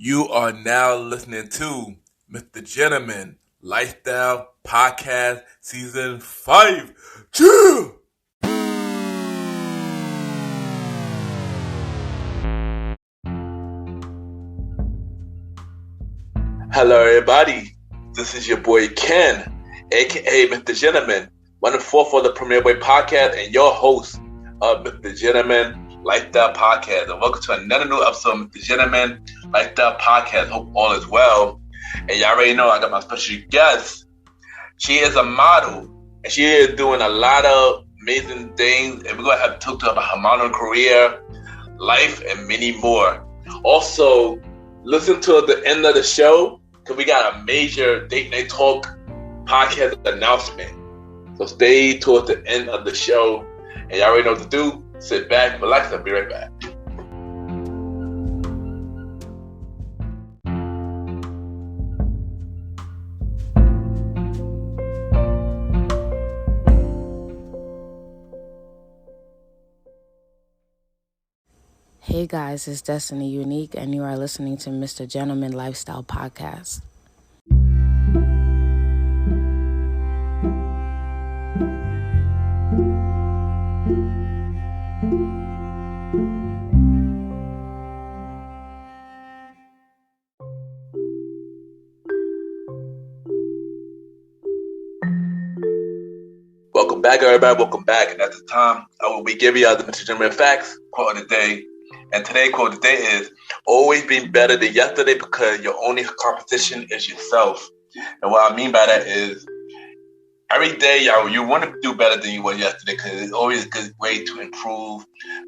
You are now listening to MrGentleman Lifestyle Podcast Season 5. Chill! Hello, everybody. This is your boy Ken, aka MrGentleman, one of four for the Premier Boy Podcast, and your host of MrGentleman Lifestyle Podcast. And welcome to another new episode of MrGentleman Lifestyle Podcast. Hope all is well. And y'all already know I got my special guest. She is a model, and she is doing a lot of amazing things. And we're gonna have to talk to her about her modeling career, life, and many more. Also, listen to the end of the show because we got a major Date Night Talk podcast announcement. So stay towards the end of the show, and y'all already know what to do. Sit back, relax, and be right back. Hey guys, it's Destiny Unique, and you are listening to MrGentleman Lifestyle Podcast. Welcome back, everybody. Welcome back. And at the time, I will be giving you the MrGentleman facts quote of the day. And today's quote of the day is, always be better than yesterday because your only competition is yourself. And what I mean by that is, every day, you want to do better than you were yesterday because it's always a good way to improve,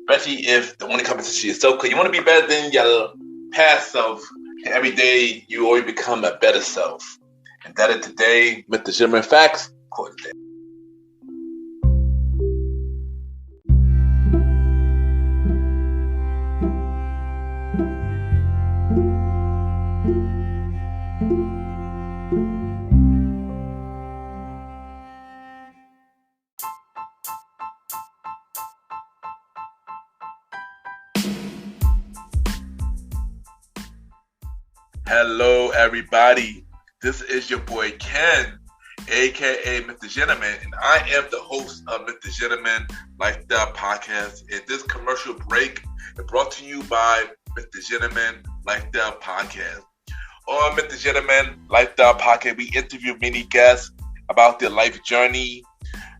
especially if the only competition is yourself, because you want to be better than your past self. And every day, you always become a better self. And that is today, MrGentleman facts quote of the day. Hello, everybody. This is your boy Ken, aka MrGentleman, and I am the host of MrGentleman Lifestyle Podcast. And this commercial break is brought to you by MrGentleman Lifestyle Podcast. On MrGentleman Lifestyle Podcast, we interview many guests about their life journey,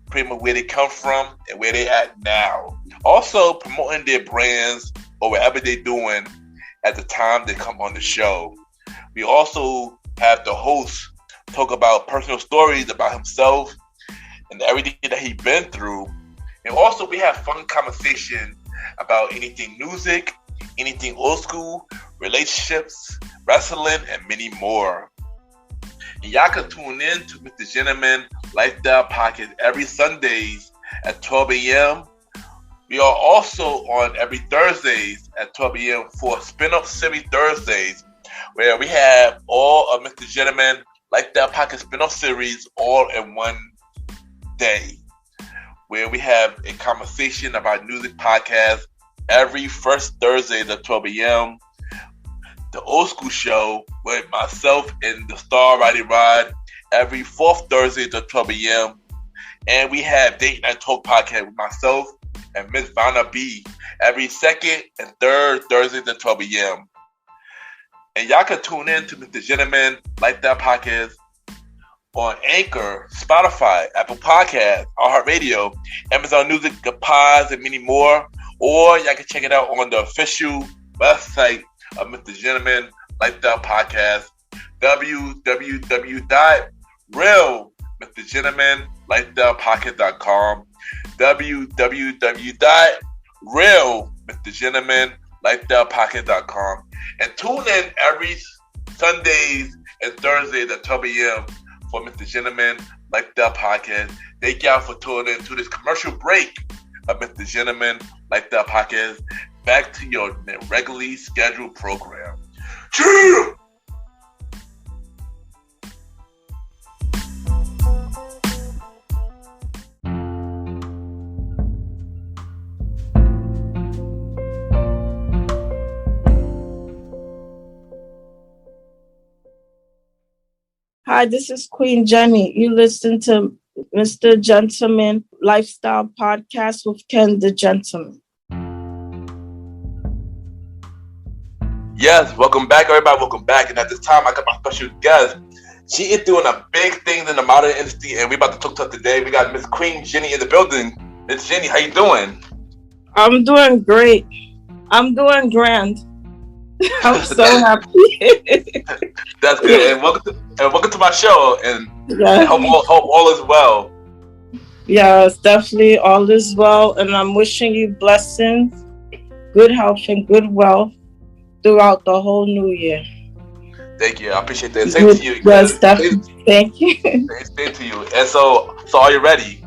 pretty much where they come from and where they at now. Also promoting their brands or whatever they're doing at the time they come on the show. We also have the host talk about personal stories about himself and everything that he's been through. And also we have fun conversation about anything music, anything old school, relationships, wrestling, and many more. And y'all can tune in to MrGentleman Lifestyle Podcast every Sundays at 12 a.m. We are also on every Thursdays at 12 a.m. for Spinoff Series Thursdays, where we have all of MrGentleman Lifestyle Podcast Spinoff series all in one day, where we have a conversation about music podcast every first Thursday at 12 a.m. The Old School Show with myself and the Star Riding Rod every fourth Thursday at 12 a.m. And we have Date Night Talk Podcast with myself and Miss Vanna B every second and third Thursdays at 12 a.m. And y'all can tune in to MrGentleman Lifestyle Podcast on Anchor, Spotify, Apple Podcasts, iHeartRadio, Amazon Music, Pods, and many more. Or y'all can check it out on the official website of MrGentleman Lifestyle Podcast, www.realmrgentlemanlifestylepodcast.com, www.realmrgentlemanlifestylepodcast.com. And tune in every Sundays and Thursdays at 12 a.m. for MrGentleman Lifestyle Podcast. Thank y'all for tuning in to this commercial break of MrGentleman Lifestyle Podcast. Back to your regularly scheduled program. Chill! Hi, this is Queen Jennie. You listen to Mr. Gentleman Lifestyle Podcast with Ken the Gentleman. Yes, welcome back, everybody. Welcome back. And at this time, I got my special guest. She is doing a big thing in the modern industry, and we're about to talk to her today. We got Miss Queen Jennie in the building. Miss Jennie, how you doing? I'm doing great. I'm doing grand. I'm so happy. That's good. And welcome to my show. And hope all is well. Yes, definitely all is well. And I'm wishing you blessings, good health, and good wealth throughout the whole new year. Thank you. I appreciate that. Same to you. Yes, definitely. Thank you. Same to you. And so are you ready?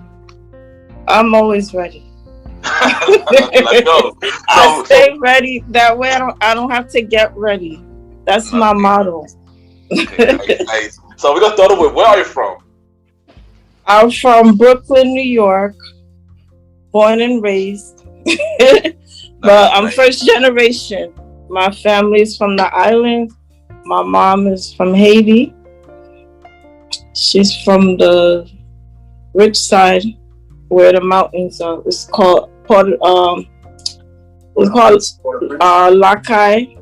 I'm always ready. Let's go. I stay ready. That way I don't have to get ready. That's my motto. Okay, nice. So we're gonna start off with, where are you from? I'm from Brooklyn, New York, born and raised. But I'm first generation. My family is from the island. My mom is from Haiti. She's from the rich side where the mountains are. It's called Lakai.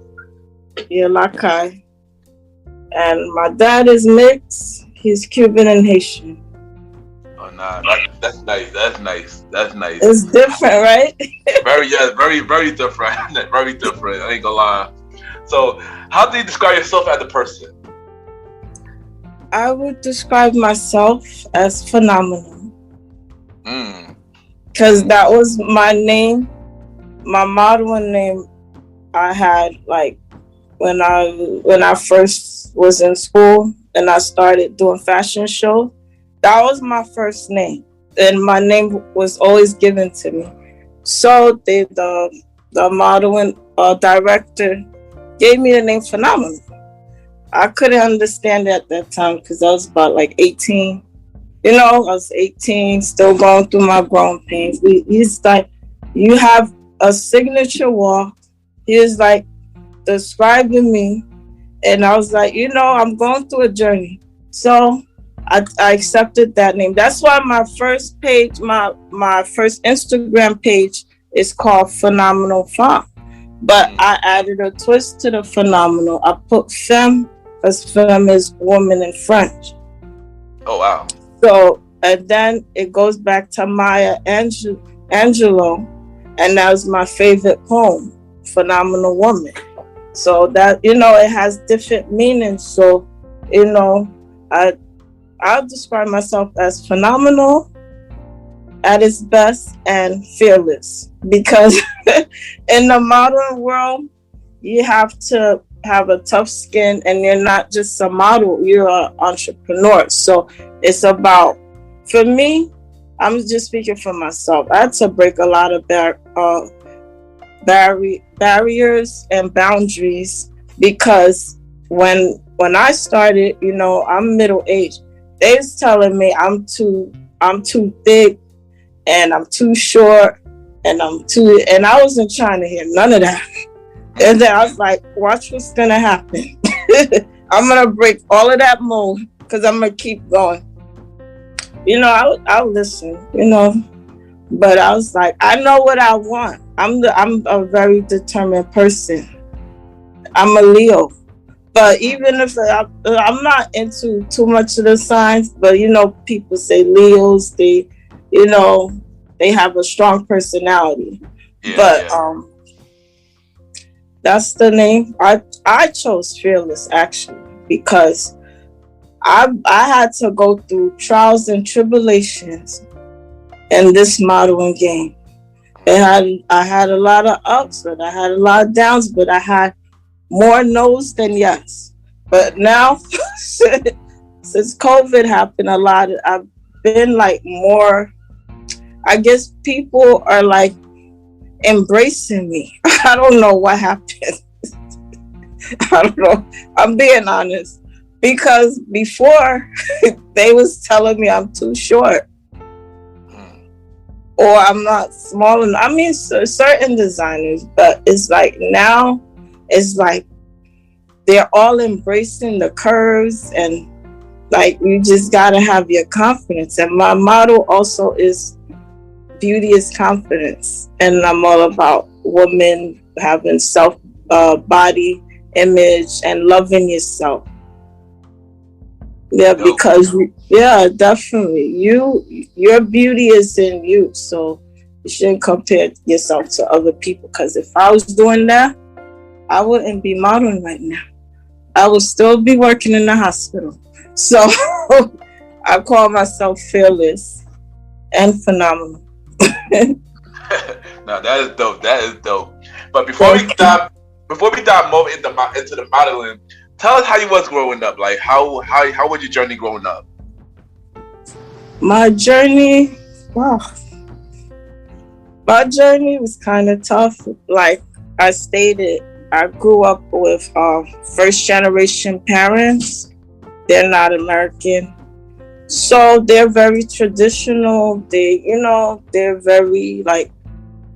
Yeah, Lakai. And my dad is mixed. He's Cuban and Haitian. Oh, nah, that's nice. That's nice. It's different, right? very different. Very different. I ain't gonna lie. So, how do you describe yourself as a person? I would describe myself as phenomenal. Because that was my name, my modeling name I had, like, when I first was in school and I started doing fashion shows. That was my first name. And my name was always given to me. So the modeling director gave me the name Phenomenal. I couldn't understand it at that time because I was about like 18. You know, I was 18, still going through my growing pains. He's like, you have a signature walk. He was like describing me. And I was like, I'm going through a journey. So I accepted that name. That's why my first page, my first Instagram page is called Phenomenal Femme. But I added a twist to the phenomenal. I put femme because femme is woman in French. Oh, wow. So, and then it goes back to Maya Angelou, and that was my favorite poem, Phenomenal Woman. So that, it has different meanings. So, I'll describe myself as phenomenal at its best and fearless, because in the modern world, you have to have a tough skin, and you're not just a model, you're an entrepreneur. So it's about, for me, I'm just speaking for myself, I had to break a lot of barriers and boundaries, because when I started, I'm middle-aged. They was telling me I'm too thick and I'm too short and I wasn't trying to hear none of that. And then I was like, watch what's gonna happen. I'm gonna break all of that mold because I'm gonna keep going. I'll listen, but I was like, I know what I want. I'm a very determined person. I'm a Leo. But even if I'm not into too much of the signs, but people say Leos, they have a strong personality. That's the name. I chose Fearless actually because I had to go through trials and tribulations in this modeling game. I had a lot of ups, but I had a lot of downs, but I had more no's than yes. But now, since COVID happened, I've been like more, I guess people are like embracing me. I don't know what happened. I don't know. I'm being honest. Because before, they was telling me I'm too short. Or I'm not small enough. I mean, certain designers, but it's like now, it's like they're all embracing the curves and Like, you just gotta have your confidence. And my motto also is beauty is confidence. And I'm all about women having self body image and loving yourself. Yeah, because definitely. Your beauty is in you. So you shouldn't compare yourself to other people. Because if I was doing that, I wouldn't be modeling right now. I would still be working in the hospital. So I call myself fearless and phenomenal. Now that is dope. That is dope. But before we dive more into the modeling, tell us how you was growing up. Like how was your journey growing up? My journey, my journey was kind of tough. Like I stated, I grew up with first generation parents. They're not American. So they're very traditional. They're very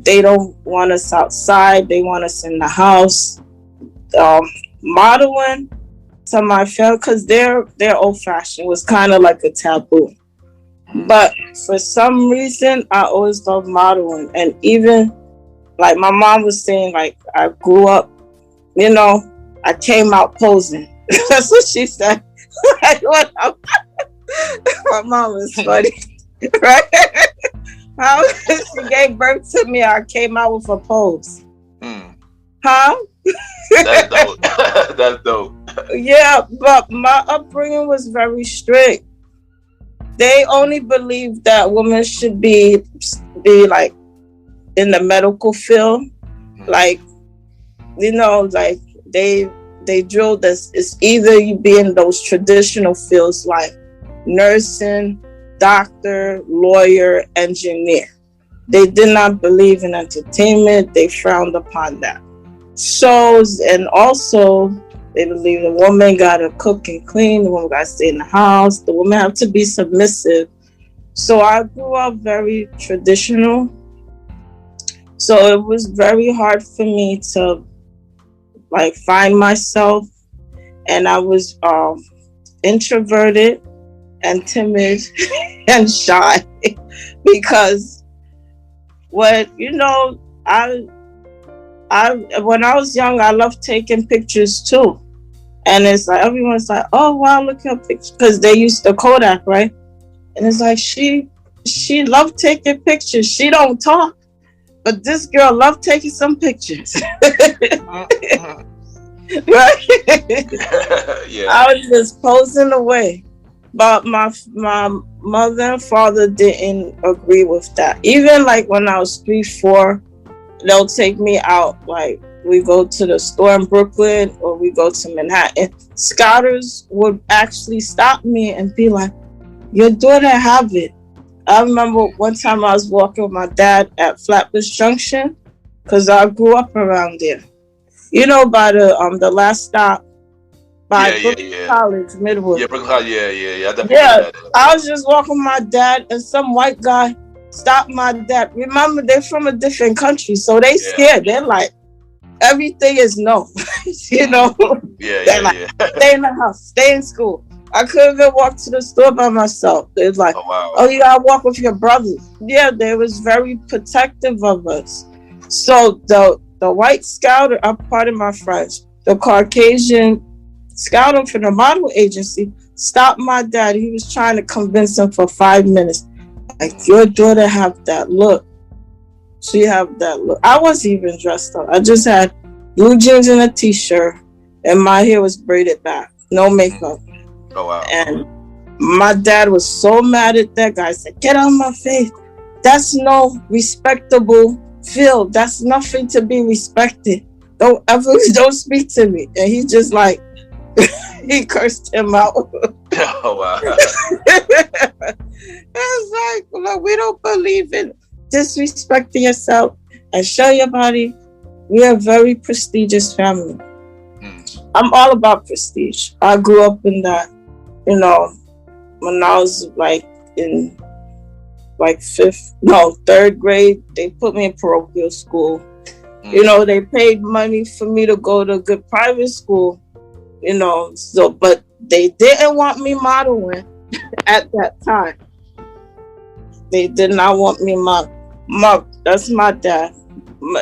they don't want us outside. They want us in the house. Modeling to my family, because they're old fashioned, was kind of like a taboo. But for some reason, I always loved modeling. And even like my mom was saying, like I grew up, I came out posing. That's what she said. My mom was funny, right? How she gave birth to me, I came out with a pose. Huh? That's dope. That's dope. Yeah, but my upbringing was very strict. They only believed that women should be like in the medical field, like they drilled us. It's either you be in those traditional fields like nursing, doctor, lawyer, engineer. They did not believe in entertainment. They frowned upon that. Shows, and also they believe the woman got to cook and clean, the woman got to stay in the house, the woman have to be submissive. So I grew up very traditional. So it was very hard for me to find myself, and I was introverted and timid and shy because when I was young, I loved taking pictures too. And it's like, everyone's like, oh, wow, look at her picture. Because they used the Kodak, right? And it's like, she loved taking pictures. She don't talk. But this girl loved taking some pictures. Right? Yeah. I was just posing away. But my mother and father didn't agree with that. Even when I was 3, 4, they'll take me out. Like we go to the store in Brooklyn or we go to Manhattan. Scouters would actually stop me and be like, your daughter have it. I remember one time I was walking with my dad at Flatbush Junction because I grew up around there. By the last stop by Brooklyn College, Midwood. Yeah, Brooklyn College. Yeah. I was just walking with my dad and some white guy stopped my dad. Remember, they're from a different country, so they scared. They're like, everything is no. They're like, stay in the house, stay in school. I couldn't even walk to the store by myself. They're like, oh, you gotta walk with your brothers. Yeah, they was very protective of us. So the white scouter, I'm part of my friends, the Caucasian scouter from the model agency stopped my dad. He was trying to convince him for 5 minutes. Like, your daughter have that look. She have that look. I wasn't even dressed up. I just had blue jeans and a t-shirt, and my hair was braided back. No makeup. Oh, wow. And my dad was so mad at that guy. He said, get out of my face. That's no respectable field. That's nothing to be respected. Don't speak to me. And he just he cursed him out. Oh, wow. It's like, look, we don't believe in disrespecting yourself and show your body. We are a very prestigious family. I'm all about prestige. I grew up in that, when I was in third grade, they put me in parochial school. They paid money for me to go to a good private school. So, but they didn't want me modeling at that time. They did not want me that's my dad.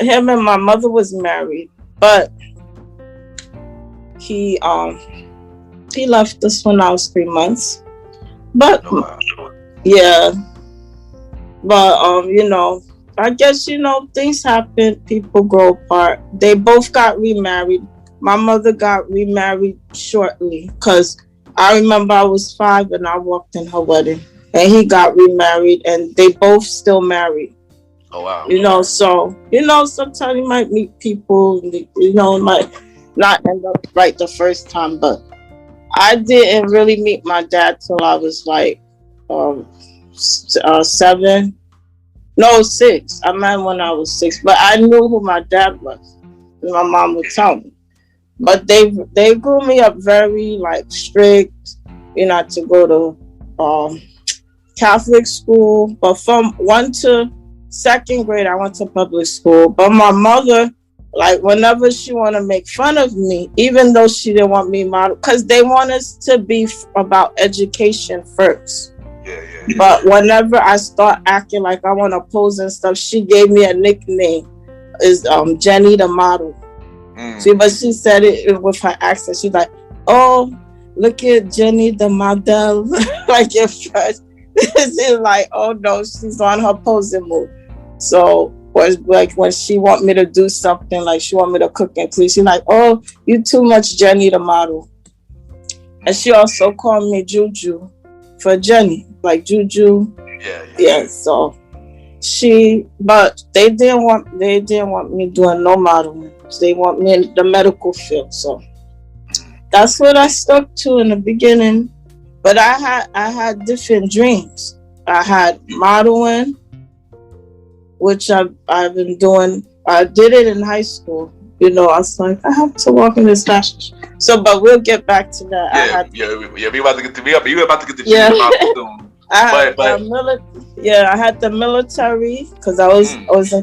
Him and my mother was married, but he left us when I was 3 months. But yeah, but I guess things happen. People grow apart. They both got remarried. My mother got remarried shortly because I remember I was 5 and I walked in her wedding, and he got remarried, and they both still married. Oh wow! So sometimes you might meet people, might not end up right the first time, but I didn't really meet my dad till I was like 7. No, 6. I met when I was 6, but I knew who my dad was. My mom would tell me. But they grew me up very like strict, to go to Catholic school. But from 1 to 2nd grade, I went to public school. But my mother, like whenever she want to make fun of me, even though she didn't want me model, because they want us to be about education first. Yeah. But whenever I start acting like I want to pose and stuff, she gave me a nickname, is Jennie the model. But she said it with her accent. She's like, "Oh, look at Jennie the model." Like at first, she's like, "Oh no, she's on her posing move." So was like when she want me to do something, like she want me to cook and clean, she's like, "Oh, you too much Jennie the model." And she also called me Juju for Jennie, like Juju. Yeah. So but they didn't want me doing no modeling. They want me in the medical field. So that's what I stuck to in the beginning. But I had different dreams. I had modeling, which I've been doing. I did it in high school. I was like, I have to walk in this fashion. So, but we'll get back to that. We about to get to the model soon. I had the military because I was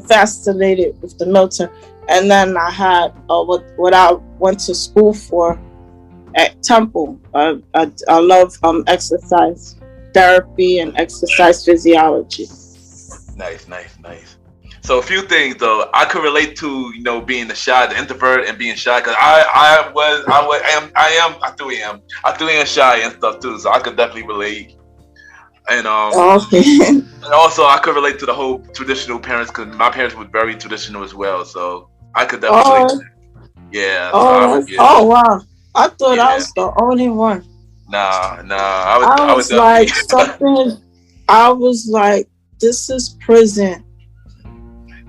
fascinated with the military, and then I had what I went to school for at Temple. I love exercise therapy and exercise physiology. Nice. So a few things though, I could relate to being the introvert and being shy, because I still am shy and stuff too. So I could definitely relate. And and also I could relate to the whole traditional parents, because my parents were very traditional as well. So I could definitely relate. Yeah. Oh wow! I thought I was the only one. Nah. I was like something. I was like, this is prison.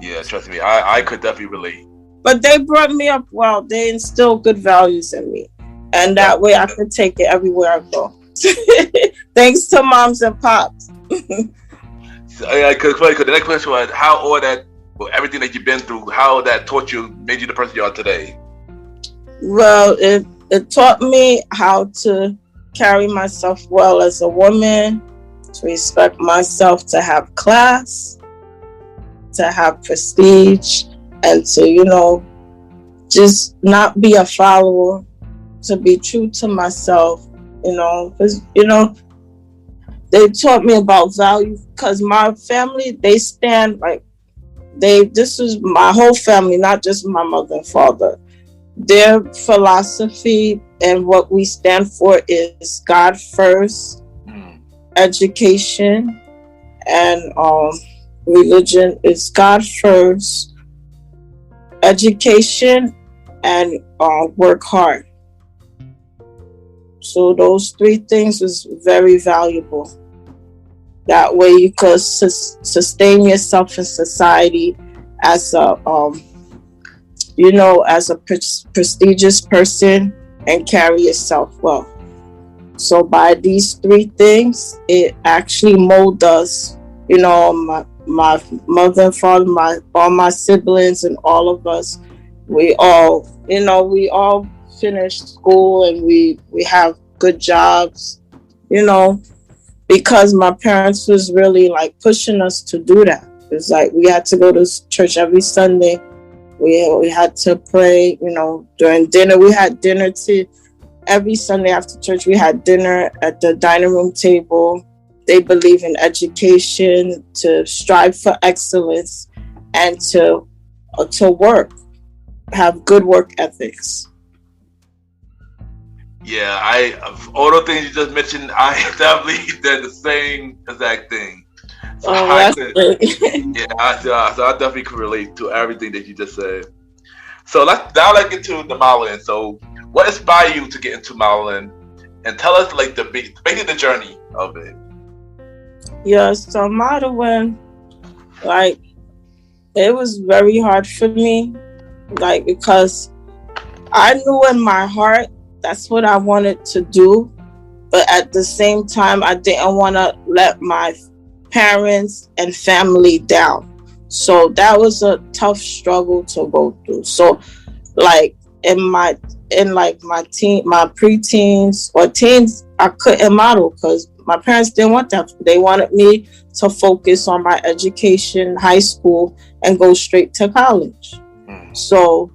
Yeah, trust me, I could definitely relate. But they brought me up well. They instilled good values in me, and that way I could take it everywhere I go. Thanks to moms and pops. So, the next question was, how all that, everything that you've been through, how that made you the person you are today? Well, it taught me how to carry myself well as a woman, to respect myself, to have class, to have prestige, and to, just not be a follower, to be true to myself, because, they taught me about value, because my family, they stand like, this is my whole family, not just my mother and father. Their philosophy and what we stand for is God first, education, and religion is God first, education, and work hard. So those 3 things is very valuable. That way you could sustain yourself in society as a prestigious person and carry yourself well. So by these 3 things, it actually molds us. My mother and father, all my siblings, and all of us. We all finished school, and we have good jobs. Because my parents was really like pushing us to do that. It's like we had to go to church every Sunday. We had to pray, during dinner. We had dinner every Sunday after church, we had dinner at the dining room table. They believe in education, to strive for excellence, and to work, have good work ethics. Yeah, all the things you just mentioned, I definitely did the same exact thing. So I definitely could relate to everything that you just said. So let's get to the modeling. So what inspired you to get into modeling? And tell us like basically the journey of it. Yeah, so modeling, like, it was very hard for me, like, because I knew in my heart that's what I wanted to do, but at the same time, I didn't want to let my parents and family down. So that was a tough struggle to go through. So, like, in my preteens or teens, I couldn't model because my parents didn't want that. They wanted me to focus on my education, high school, and go straight to college. So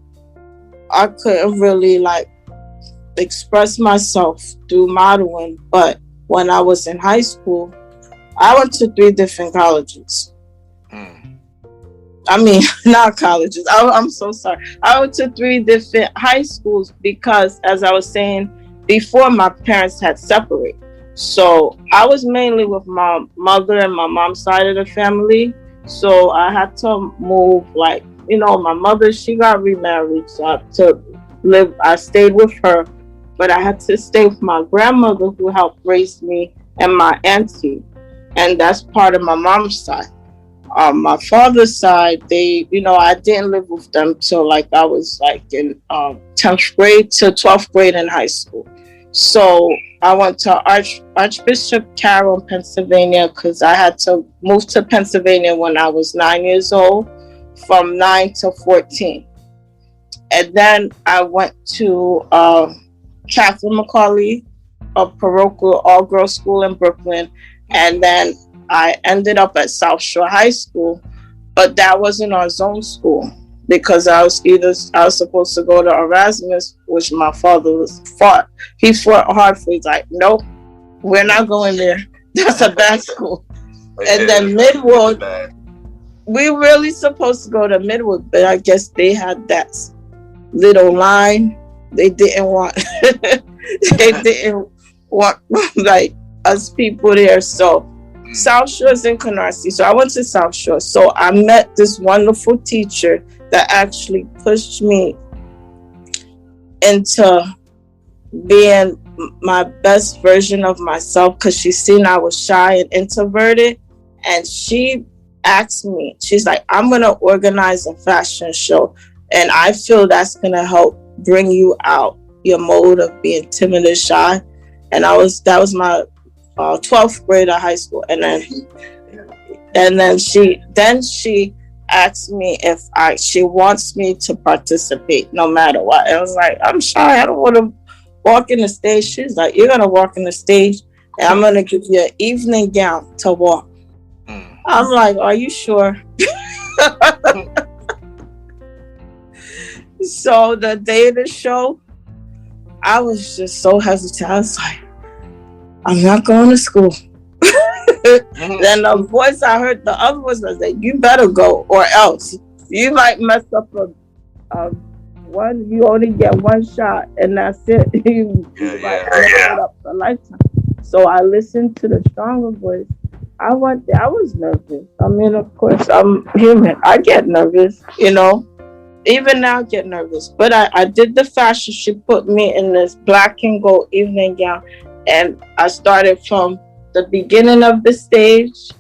I couldn't really like express myself through modeling. But when I was in high school, I went to 3 different colleges. I mean, not colleges. I'm so sorry. I went to 3 different high schools because, as I was saying before, my parents had separated. So I was mainly with my mother and my mom's side of the family. So I had to move, like, you know, my mother, she got remarried. So I stayed with her, but I had to stay with my grandmother who helped raise me and my auntie. And that's part of my mom's side. My father's side, I didn't live with them till like I was like in 10th grade to 12th grade in high school. So I went to Archbishop Carroll, Pennsylvania, because I had to move to Pennsylvania when I was 9 years old, from 9 to 14. And then I went to Catherine McCauley, a parochial all-girls school in Brooklyn. And then I ended up at South Shore High School, but that wasn't our zone school because I was supposed to go to Erasmus, which my father fought. He fought hard for. He's like, nope, we're not going there. That's a bad school. And then Midwood, we really supposed to go to Midwood, but I guess they had that little line. They didn't want. They didn't want like us people there. So South Shore's in Canarsie. So I went to South Shore. So I met this wonderful teacher that actually pushed me into being my best version of myself because she seen I was shy and introverted. And she asked me, she's like, I'm going to organize a fashion show. And I feel that's going to help bring you out your mode of being timid and shy. And that was my 12th grade of high school. And then she asked me if she wants me to participate no matter what. And I was like, I'm shy. I don't want to walk in the stage. She's like, you're going to walk in the stage and I'm going to give you an evening gown to walk. I'm like, are you sure? So the day of the show, I was just so hesitant. I was like, I'm not going to school. Then the voice I heard, the other voice was like, you better go or else you might mess up one. You only get one shot and that's it. You might mess it up for a lifetime. So I listened to the stronger voice. I went there. I was nervous. I mean, of course, I'm human. I get nervous, you know. Even now I get nervous. But I did the fashion. She put me in this black and gold evening gown. And I started from the beginning of the stage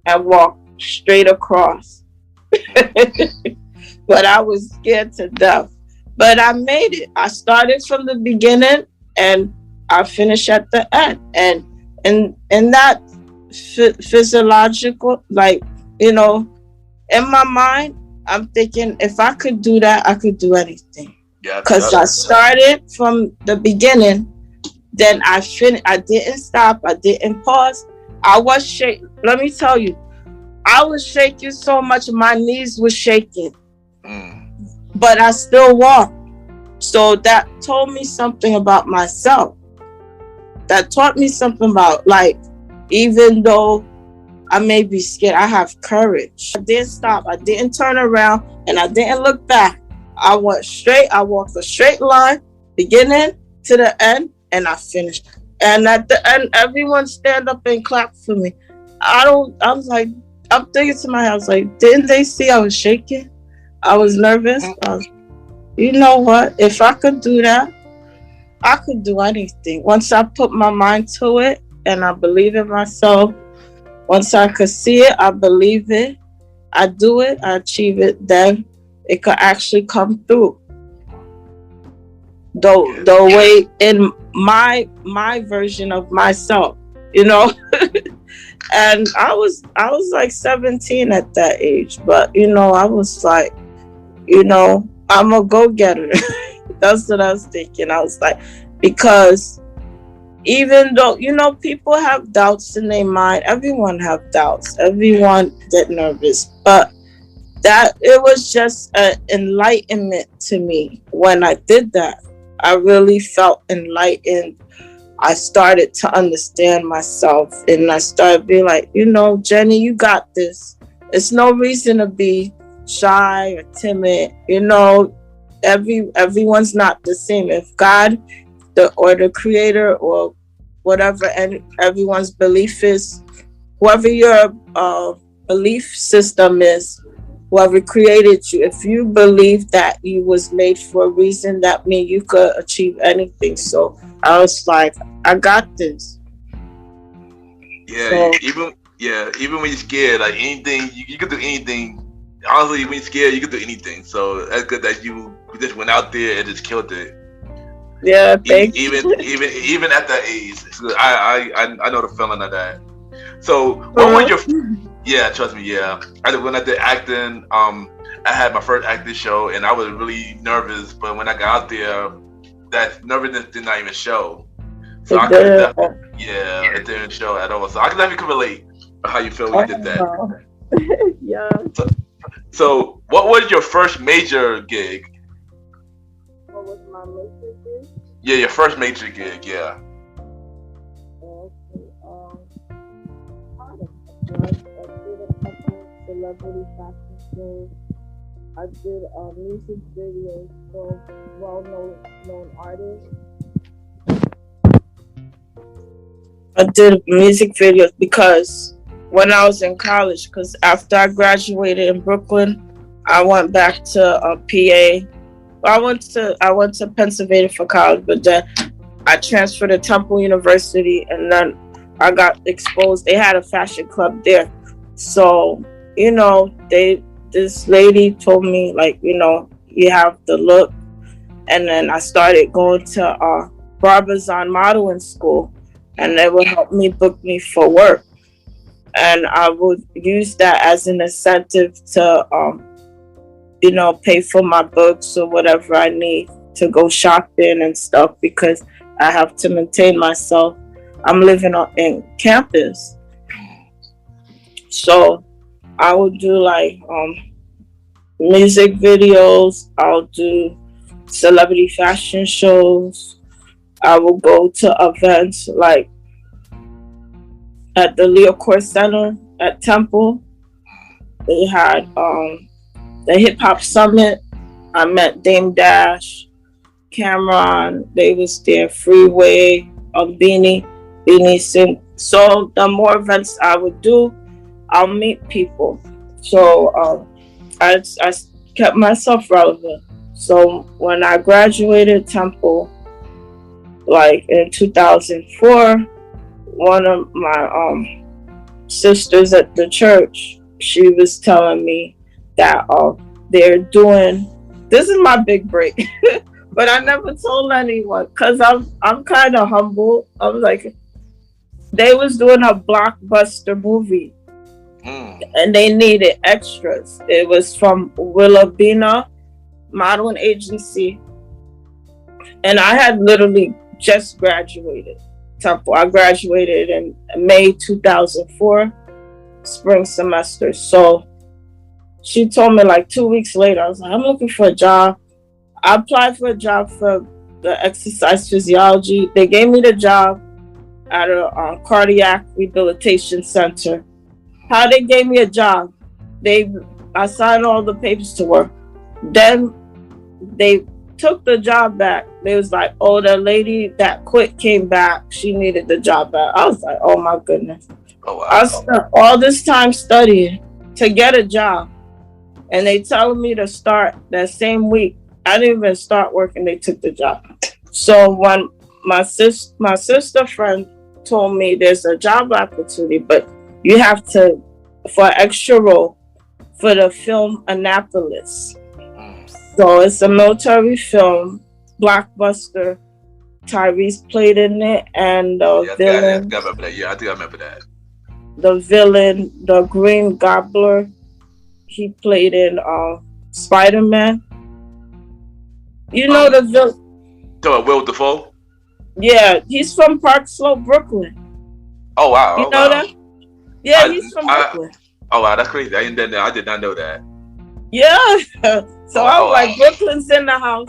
and walked straight across. But I was scared to death. But I made it. I started from the beginning and I finished at the end. And in that physiological, like, you know, in my mind, I'm thinking if I could do that, I could do anything. Because I started from the beginning. Then I finished. I didn't stop. I didn't pause. I was shaking. Let me tell you, I was shaking so much, my knees were shaking. But I still walked. So that told me something about myself. That taught me something about, like, even though I may be scared, I have courage. I didn't stop. I didn't turn around, and I didn't look back. I went straight. I walked a straight line, beginning to the end, and I finished. And at the end, everyone stand up and clap for me. I was like, I'm thinking to myself, I was like, didn't they see I was shaking? I was nervous. You know what? If I could do that, I could do anything. Once I put my mind to it and I believe in myself, once I could see it, I believe it, I do it, I achieve it, then it could actually come through. The way in my version of myself, you know. And I was like 17 at that age, but you know, I was like, you know, I'm a go-getter. That's what I was thinking. I was like, because even though, you know, people have doubts in their mind, everyone have doubts, everyone get nervous, but that it was just an enlightenment to me when I did that. I really felt enlightened. I started to understand myself, and I started being like, you know, Jenny, you got this. It's no reason to be shy or timid. You know, everyone's not the same. If God, the creator, or whatever, and everyone's belief is, whoever your belief system is, whoever created you, if you believe that you was made for a reason, that means you could achieve anything. So I was like, I got this. Yeah, so, even when you're scared, like anything, you could do anything. Honestly, when you're scared, you could do anything. So that's good that you just went out there and just killed it. Yeah, even at that age, I know the feeling of that. So what was your? Yeah, trust me. Yeah, when I did acting, I had my first acting show, and I was really nervous. But when I got out there, that nervousness did not even show. So it didn't show at all. So I can definitely relate how you feel when you did that. Yeah. So what was your first major gig? What was my major gig? Yeah, your first major gig. Yeah. Celebrity fashion shows. I did music videos for well-known artists. I did music videos because when I was in college, because after I graduated in Brooklyn, I went back to PA. I went to Pennsylvania for college, but then I transferred to Temple University, and then I got exposed. They had a fashion club there, so you know, this lady told me, like, you know, you have the look. And then I started going to Barbizon modeling school, and they would help me book me for work. And I would use that as an incentive to, you know, pay for my books or whatever I need to go shopping and stuff, because I have to maintain myself. I'm living in campus. So I would do like music videos. I'll do celebrity fashion shows. I will go to events like at the Leo Court Center at Temple. They had the Hip Hop Summit. I met Dame Dash, Cameron. They was there. Freeway, Beanie Singh. So the more events I would do, I'll meet people. So I kept myself relevant. So when I graduated Temple, like in 2004, one of my sisters at the church, she was telling me that they're doing, this is my big break, but I never told anyone because I'm kind of humble. I was like, they was doing a blockbuster movie. And they needed extras. It was from Willabina Modeling Agency. And I had literally just graduated Temple. I graduated in May 2004, spring semester. So she told me like 2 weeks later, I was like, I'm looking for a job. I applied for a job for the exercise physiology. They gave me the job at a cardiac rehabilitation center. How they gave me a job? I signed all the papers to work. Then they took the job back. They was like, "Oh, the lady that quit came back. She needed the job back." I was like, "Oh my goodness!" Oh wow. I spent all this time studying to get a job, and they telling me to start that same week. I didn't even start working. They took the job. So when my sister friend told me there's a job opportunity, but you have to for extra role for the film Annapolis. So it's a military film, blockbuster. Tyrese played in it, and the villain. I think I remember that. The villain, the Green Gobbler, he played in Spider-Man. You know the villain. Will Dafoe? Yeah, he's from Park Slope, Brooklyn. Oh wow! You know that? Yeah, he's from Brooklyn. Oh wow, that's crazy! I did not know that. Yeah, so I was like, Brooklyn's in the house.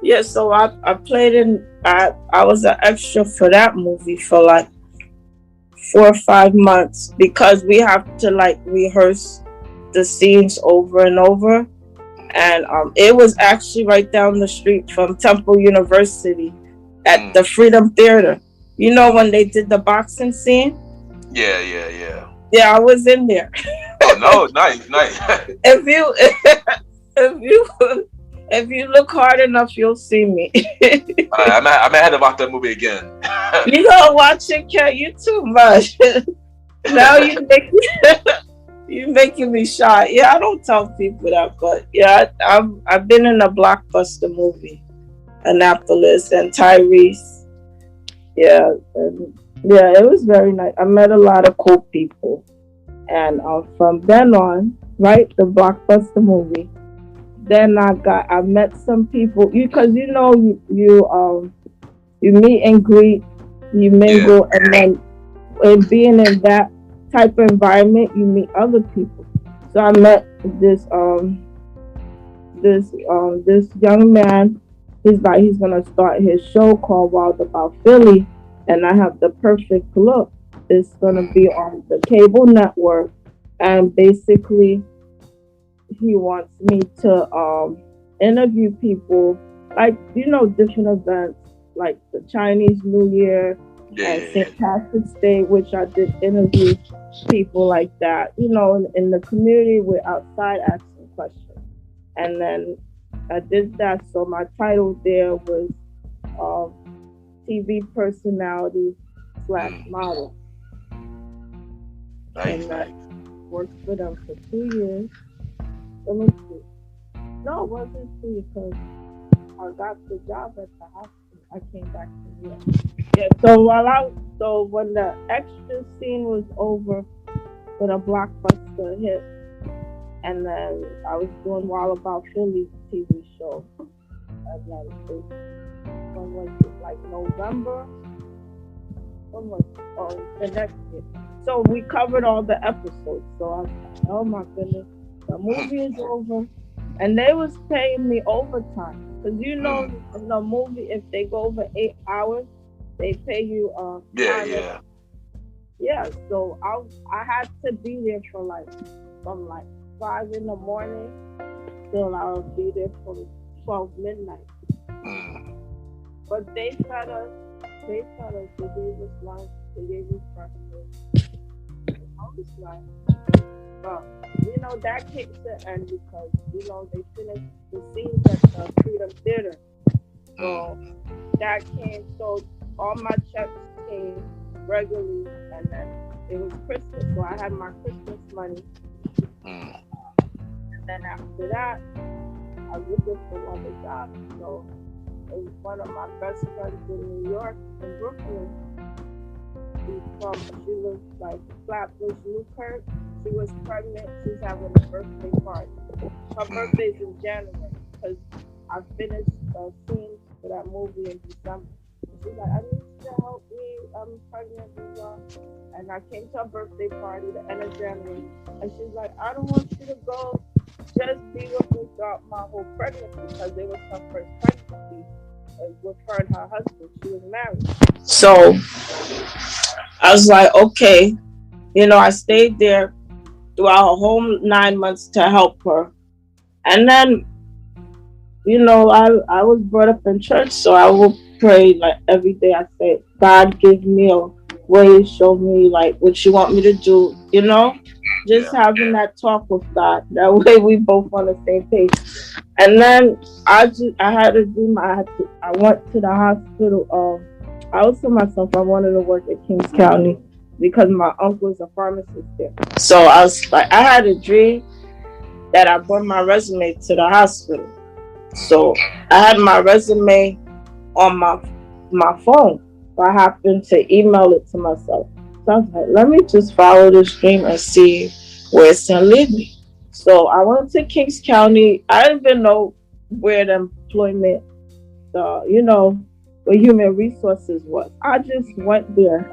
Yeah, so I played in. I was an extra for that movie for like 4 or 5 months because we have to like rehearse the scenes over and over, and it was actually right down the street from Temple University at the Freedom Theater. You know when they did the boxing scene? Yeah. Yeah, I was in there. Oh no, nice. If you look hard enough, you'll see me. I might have to watch that movie again. You don't watch it, Kat. You too much. Now you making me shy. Yeah, I don't tell people that, but yeah, I've been in a blockbuster movie, Annapolis, and Tyrese. Yeah, it was very nice. I met a lot of cool people, and from then on, right, the blockbuster movie. Then I met some people because you meet and greet, you mingle, and then being in that type of environment, you meet other people. So I met this young man. He's gonna start his show called Wild About Philly, and I have the perfect look. It's gonna be on the cable network, and basically he wants me to interview people, like different events like the Chinese New Year and St. Patrick's Day, which I did interview people like that, in the community with outside asking questions. And then I did that, so my title there was TV personality / model. Nice. And I worked for them for 2 years. Let me see. No, it wasn't 2 years because I got the job at the hospital. I came back to New York. Yeah, so when the extra scene was over with a blockbuster hit, and then I was doing Wild About Philly TV show. And then when was it? Like November? When was it? Oh, the next year. So we covered all the episodes. So I was like, oh my goodness, the movie is over. And they was paying me overtime. Because in the movie, if they go over 8 hours, they pay you Yeah, so I had to be there from 5 in the morning till I would be there from 12 midnight. But they fed us, they gave us lunch, they gave us breakfast. I was like, but that came to end because they finished the scenes at the Freedom Theater. So that came, so all my checks came regularly, and then it was Christmas, so I had my Christmas money. And then after that, I was looking for another job. So it was one of my best friends in New York, in Brooklyn. She was like Flatbush, Newkirk. She was pregnant. She's having a birthday party. Her birthday's in January because I finished the scenes for that movie in December. She's like, I need you to help me. I'm pregnant. And I came to her birthday party the end of January. And she's like, I don't want you to go just be with me throughout my whole pregnancy because it was her first pregnancy with her and her husband. She was married. So I was like, okay, I stayed there throughout her whole 9 months to help her. And then, I was brought up in church, so I will pray like every day. I say, God, give me a way, show me like what you want me to do, just having that talk with God. That way we both on the same page. And then I had a dream. I went to the hospital. I always told myself I wanted to work at Kings County because my uncle is a pharmacist there. So I was like, I had a dream that I brought my resume to the hospital. So I had my resume on my phone. So I happened to email it to myself. So I was like, let me just follow this dream and see where it's gonna lead me. So I went to Kings County. I didn't even know where the employment, where human resources was. I just went there.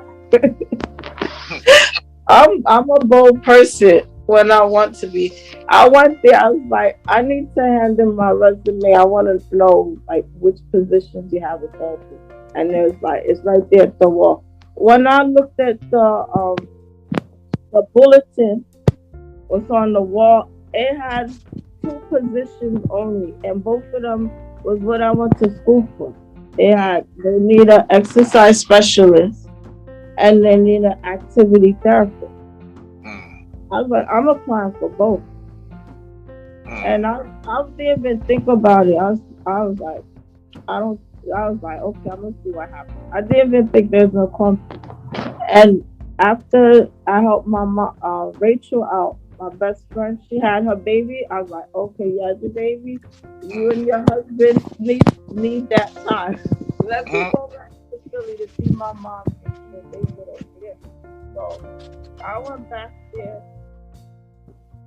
I'm a bold person when I want to be. I went there. I was like, I need to hand in my resume. I want to know like which positions you have available. And there's like, it's right there at the wall. When I looked at the bulletin was on the wall, it had 2 positions only, and both of them was what I went to school for. They need an exercise specialist and they need an activity therapist. I was like, I'm applying for both. And I didn't even think about it. I was like, okay, I'm gonna see what happens. I didn't even think there's no conflict. And after I helped my mom, Rachel out, my best friend, she had her baby. I was like, okay, you had your baby. You and your husband need that time. Let me go back to Philly to see my mom and baby over there. So I went back there.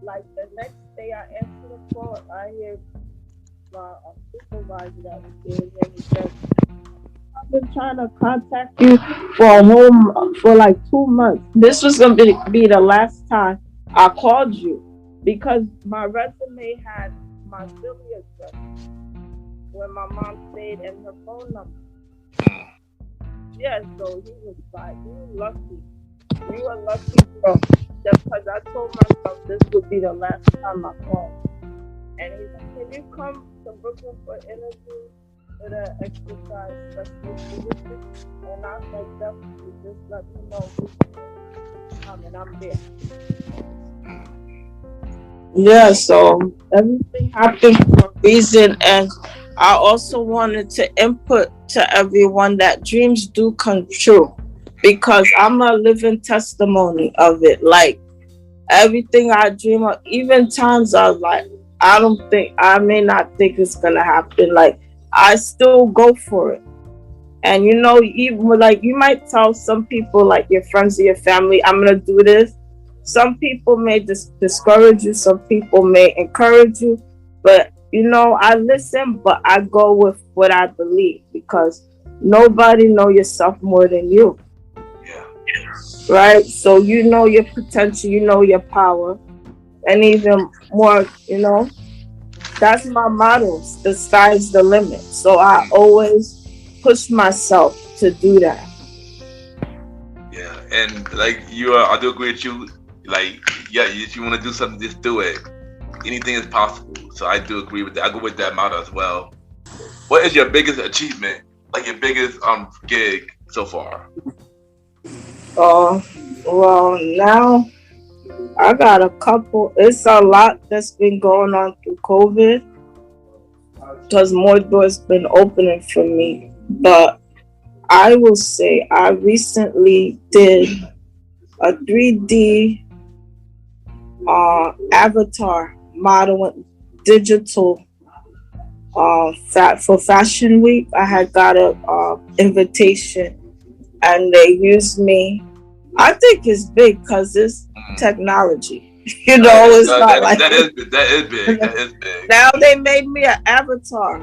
Like the next day, I answered the phone. I hear my supervisor that was there, and he said, I've been trying to contact you for like 2 months. This was gonna be the last time I called you because my resume had my Philly address where my mom stayed and her phone number. Yeah, so he was like, "You lucky. You were lucky, girl." Because I told myself this would be the last time I called. And he's like, can you come to Brooklyn for an interview with an exercise specialist position? And I was like, definitely, just let me know who's coming. I'm there. Yeah, so everything happened for a reason. And I also wanted to input to everyone that dreams do come true. Because I'm a living testimony of it. Like everything I dream of, even times I was like, I may not think it's gonna happen. Like I still go for it. And even like you might tell some people, like your friends or your family, I'm gonna do this. Some people may discourage you. Some people may encourage you. But I listen, but I go with what I believe because nobody knows yourself more than you. Right? So your potential, your power, and even more, that's my motto. The sky's the limit. So I always push myself to do that. Yeah, and like I do agree with you. Like, yeah, if you want to do something, just do it. Anything is possible. So I do agree with that. I go with that motto as well. What is your biggest achievement? Like your biggest gig so far? Well, now I got a couple. It's a lot that's been going on through COVID because more doors been opening for me. But I will say I recently did a 3D avatar modeling digital for Fashion Week. I had got a invitation. And they use me. I think it's big because it's technology. It's not like that is big. That is big. Now they made me an avatar.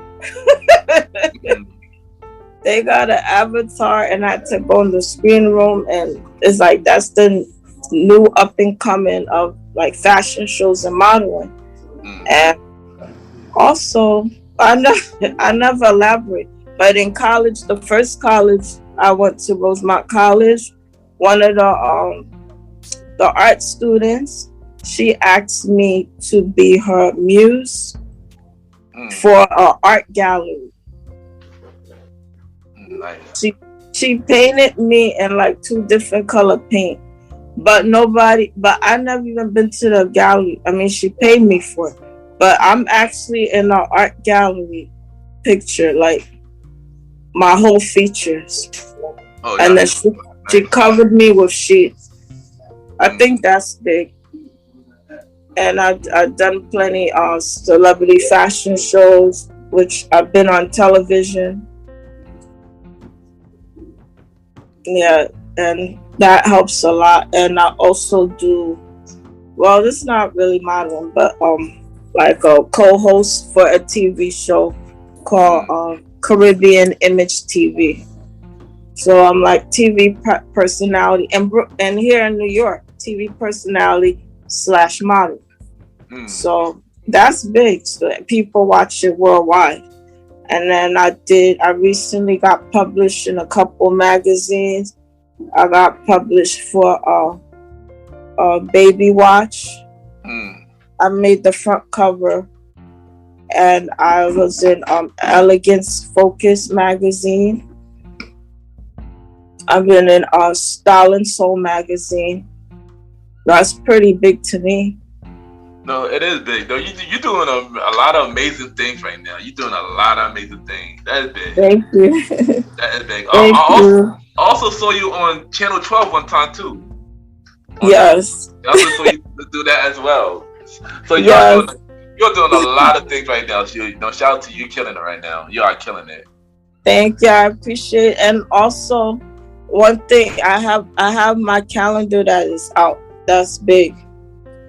They got an avatar, and I had to go in the screen room, and it's like that's the new up and coming of like fashion shows and modeling. And also, I never elaborate, but in college, the first college I went to, Rosemont College, one of the art students, she asked me to be her muse for an art gallery. Nice. She painted me in like 2 different color paint, but I never even been to the gallery. I mean, she paid me for it, but I'm actually in an art gallery picture, like my whole features. Oh, and then she covered me with sheets. I think that's big. And I've done plenty of celebrity fashion shows, which I've been on television. Yeah, and that helps a lot. And I also do, well, this is not really modeling, but like a co-host for a TV show called Caribbean Image TV. So I'm like TV personality, and here in New York, TV personality / model. So that's big. So people watch it worldwide. And then I recently got published in a couple magazines. I got published for Baby Watch. I made the front cover, and I was in Elegance Focus magazine. I've been in Style and Soul magazine. That's pretty big to me. No, it is big. Though you're doing a lot of amazing things right now. You're doing a lot of amazing things. That is big. Thank you. That is big. Thank you. I also saw you on Channel 12 one time too. Yes. I also saw you do that as well. So you're doing a lot of things right now. So, shout out to you, killing it right now. You are killing it. Thank you. I appreciate it. And also, one thing, I have my calendar that is out. That's big.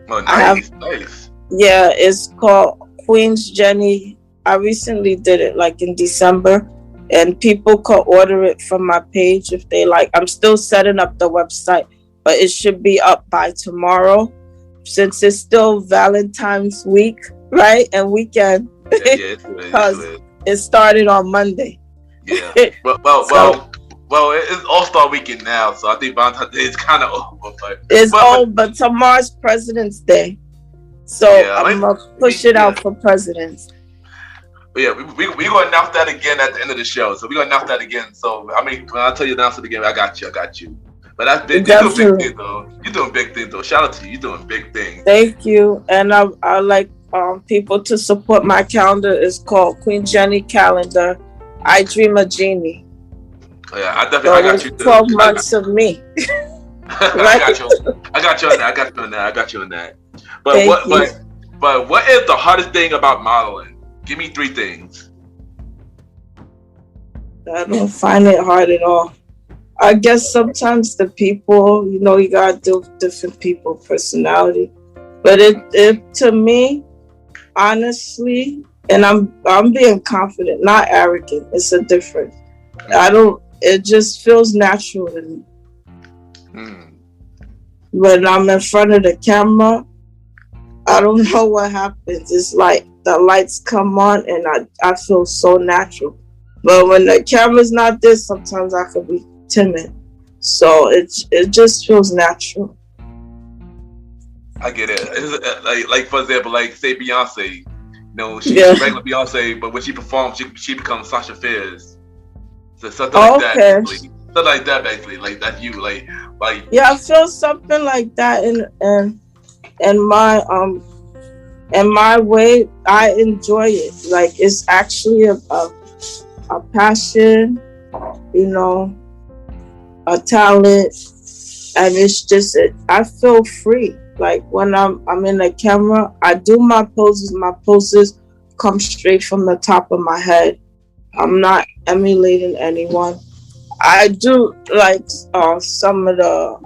Oh, nice. Nice. Yeah, it's called Queen's Jennie. I recently did it like in December, and people could order it from my page if they like. I'm still setting up the website, but it should be up by tomorrow, since it's still Valentine's week, right? And weekend. Yeah, because it started on Monday. Yeah. Well, it's All-Star Weekend now, so I think Valentine's Day is kind of over. But tomorrow's President's Day, so yeah, I'm gonna push it out for presidents. But yeah, we're gonna announce that again at the end of the show. So we're gonna announce that again. So I mean, when I tell you to announce it again, I got you. But that's big. You're doing big things though. You're doing big things though. Shout out to you. You're doing big things. Thank you, and I like people to support my calendar. It's called Queen Jennie Calendar. I Dream a Genie. Oh, yeah, I got you. 12 months of me. I got you on that. But what is the hardest thing about modeling? Give me 3 things. I don't find it hard at all. I guess sometimes the people, you gotta deal with different people personality. But it to me, honestly, and I'm being confident, not arrogant. It's a difference. It just feels natural to me. When I'm in front of the camera, I don't know what happens. It's like the lights come on and I feel so natural. But when the camera's not there, sometimes I could be timid. So it just feels natural. I get it. Like for example, like say Beyonce. She's regular Beyonce, but when she performs, she becomes Sasha Fierce. So something like that. Basically. Something like that, basically. Like that's you. Like. Yeah, I feel something like that in my way. I enjoy it. Like it's actually a passion, a talent, and it's just I feel free. Like when I'm in the camera, I do my poses. My poses come straight from the top of my head. I'm not emulating anyone. I do like some of the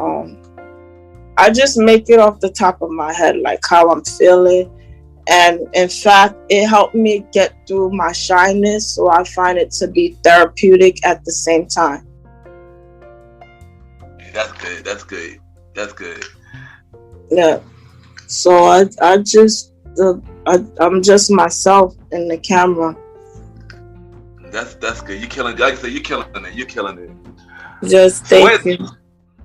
I just make it off the top of my head, like how I'm feeling. And in fact, it helped me get through my shyness, so I find it to be therapeutic at the same time. That's good. Yeah. So I just I'm just myself in the camera. That's good. You killing. Like I said, you're killing it. You're killing it. Just thank you.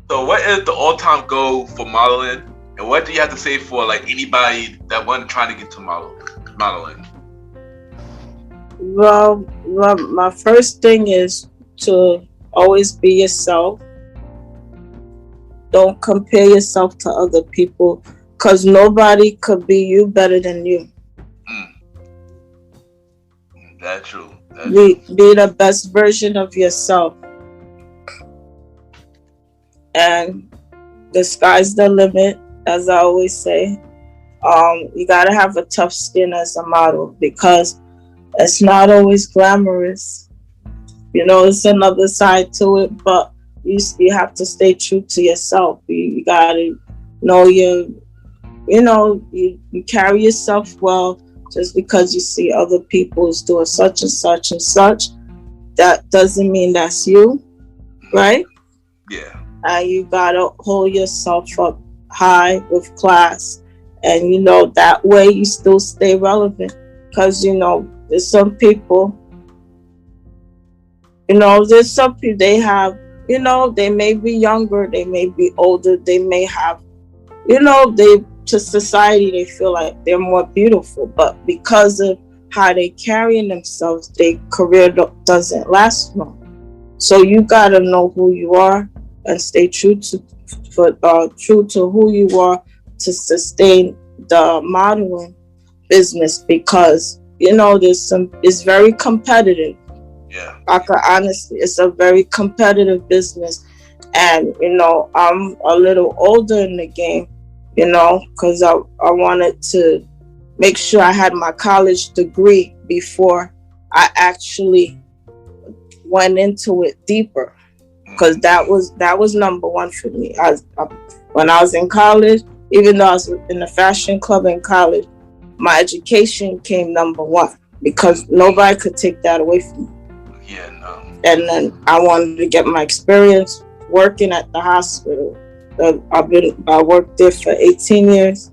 So what is the all-time goal for modeling, and what do you have to say for like anybody that wasn't trying to get to modeling? Well, my first thing is to always be yourself. Don't compare yourself to other people, because nobody could be you better than you. That's true. Be the best version of yourself. And the sky's the limit, as I always say. You gotta have a tough skin as a model, because it's not always glamorous. You know, it's another side to it, but you have to stay true to yourself. You gotta know you carry yourself well. Just because you see other people's doing such and such and such, that doesn't mean that's you, right? Yeah. And you gotta hold yourself up high with class, and that way you still stay relevant. Because there's some people, they have, they may be younger, they may be older, they may have, to society they feel like they're more beautiful, but because of how they carrying themselves, their career doesn't last long. So you gotta know who you are and stay true to who you are to sustain the modeling business, because it's very competitive. Yeah. Honestly, it's a very competitive business, and I'm a little older in the game, because I wanted to make sure I had my college degree before I actually went into it deeper, because that was number one for me. When I was in college, even though I was in the fashion club in college, my education came number one, because nobody could take that away from me. Yeah, no. And then I wanted to get my experience working at the hospital. I worked there for 18 years.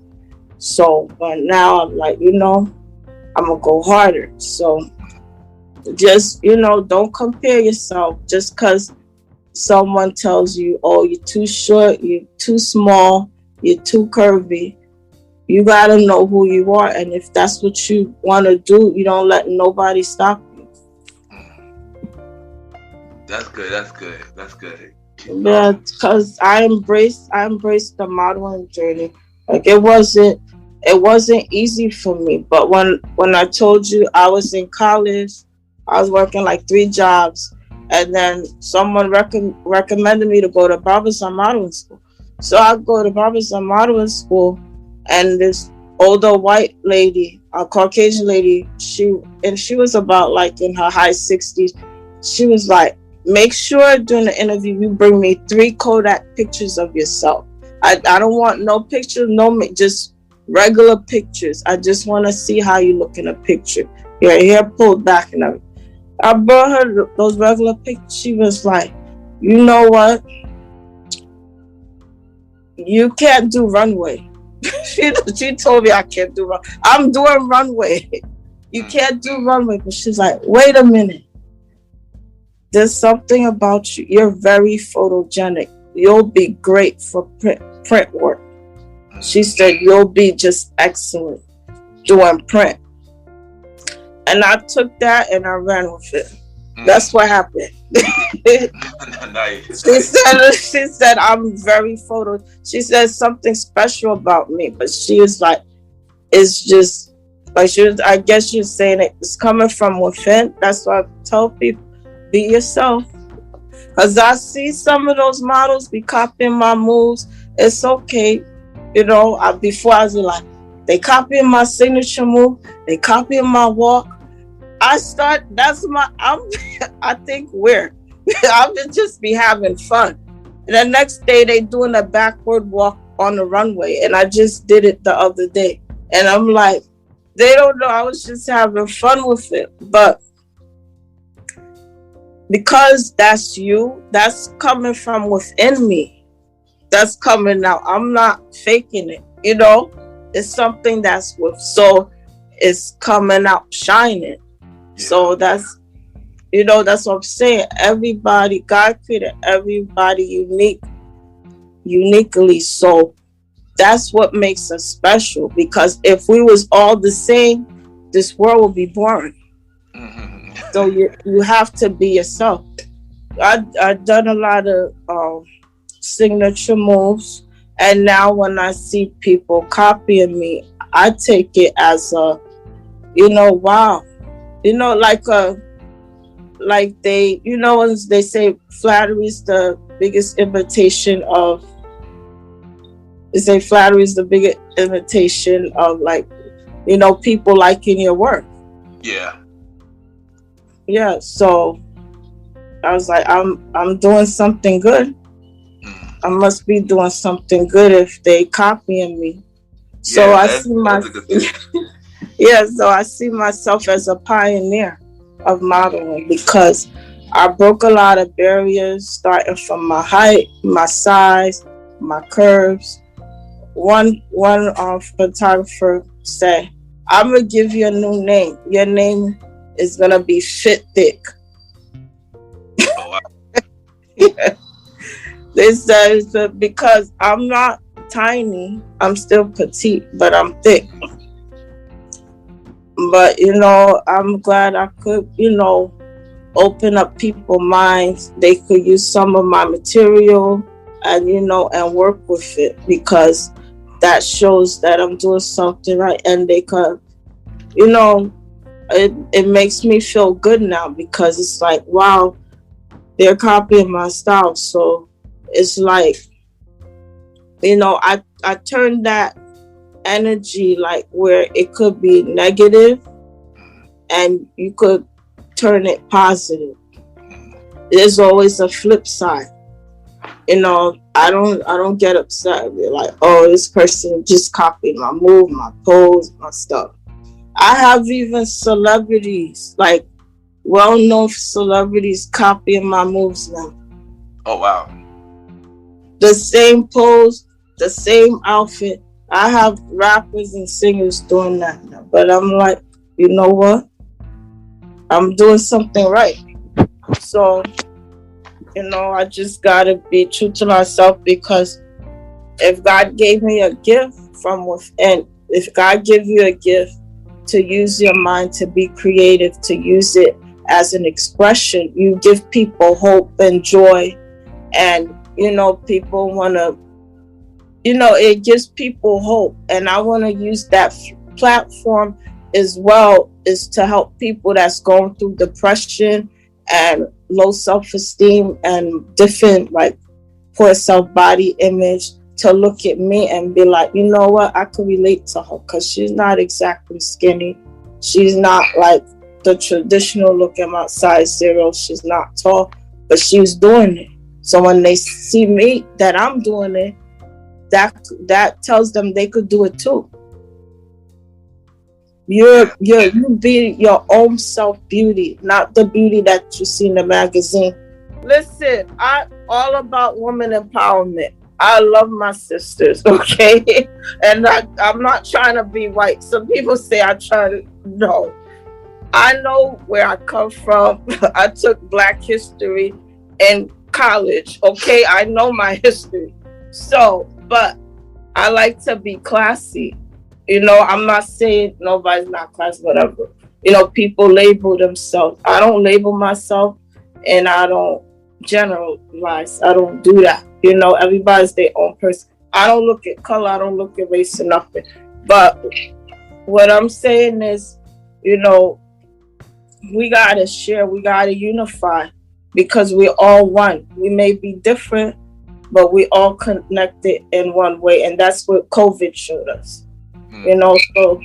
So, but now I'm like, I'm gonna go harder. So just, don't compare yourself just because someone tells you, oh, you're too short, you're too small, you're too curvy. You gotta know who you are, and if that's what you want to do, you don't let nobody stop you. That's good. Yeah, because I embraced the modeling journey. Like it wasn't easy for me. But when I told you I was in college, I was working like 3 jobs, and then someone recommended me to go to Barbizon Modeling School. So I go to Barbizon Modeling School, and this older white lady, a Caucasian lady, she was about like in her high 60s. She was like, make sure during the interview you bring me 3 Kodak pictures of yourself. I don't want no pictures, just regular pictures. I just want to see how you look in a picture. Your hair pulled back and everything. I brought her those regular pictures. She was like, you know what? You can't do runway. she told me I can't do runway. I'm doing runway. You can't do runway. But she's like, wait a minute. There's something about you. You're very photogenic. You'll be great for print work. She said, you'll be just excellent doing print. And I took that and I ran with it. That's what happened. Nice. She said, I'm very photo. She said something special about me, but she was like, it's just like I guess you're saying it's coming from within. That's why I tell people, be yourself. Because I see some of those models be copying my moves. It's okay. Before I was like, they copying my signature move. They copying my walk. I think weird. I would just be having fun. And the next day they doing a backward walk on the runway. And I just did it the other day. And I'm like, they don't know. I was just having fun with it. But because that's you, that's coming from within me. That's coming out. I'm not faking it. It's something that's with. So is coming out shining. So that's what I'm saying. Everybody, God created everybody uniquely. So that's what makes us special, because if we was all the same, this world would be boring. So you have to be yourself. I've done a lot of signature moves, and now when I see people copying me, I take it as a, wow, like they, as they say, flattery is the biggest imitation of. They say flattery is the biggest imitation of, like, people liking your work. Yeah. So I was like, I'm doing something good. I must be doing something good if they copying me. So I see so I see myself as a pioneer of modeling, because I broke a lot of barriers, starting from my height, my size, my curves. One photographer said, "I'm gonna give you a new name. Your name is gonna be Fit Thick." Oh, wow. They said, because I'm not tiny, I'm still petite, but I'm thick. But I'm glad I could, open up people's minds. They could use some of my material and and work with it, because that shows that I'm doing something right. And they could, it makes me feel good now, because it's like, wow, they're copying my style. So it's like, I turned that energy, like, where it could be negative, and you could turn it positive. There's always a flip side. I don't get upset. They're like, oh, this person just copied my move, my pose, my stuff. I have even celebrities, like well-known celebrities, copying my moves now. Oh, wow. The same pose, the same outfit. I have rappers and singers doing that now. But I'm like, you know what? I'm doing something right. So, I just gotta be true to myself, because if God gave me a gift from within, if God gives you a gift to use your mind, to be creative, to use it as an expression, you give people hope and joy. And, people want to, it gives people hope. And I want to use that platform as well, is to help people that's going through depression and low self-esteem and different, like, poor self-body image, to look at me and be like, you know what, I could relate to her, because she's not exactly skinny. She's not like the traditional look at my size 0. She's not tall, but she's doing it. So when they see me, that I'm doing it, that tells them they could do it too. You be your own self beauty, not the beauty that you see in the magazine. Listen, I'm all about woman empowerment. I love my sisters, okay? And I'm not trying to be white. Some people say I try to, no. I know where I come from. I took Black history in college, okay? I know my history. So, but I like to be classy. I'm not saying nobody's not classy, whatever. People label themselves. I don't label myself, and I don't generalize. I don't do that. Everybody's their own person. I don't look at color. I don't look at race or nothing. But what I'm saying is, we got to share. We got to unify, because we're all one. We may be different, but we all connected in one way. And that's what COVID showed us. So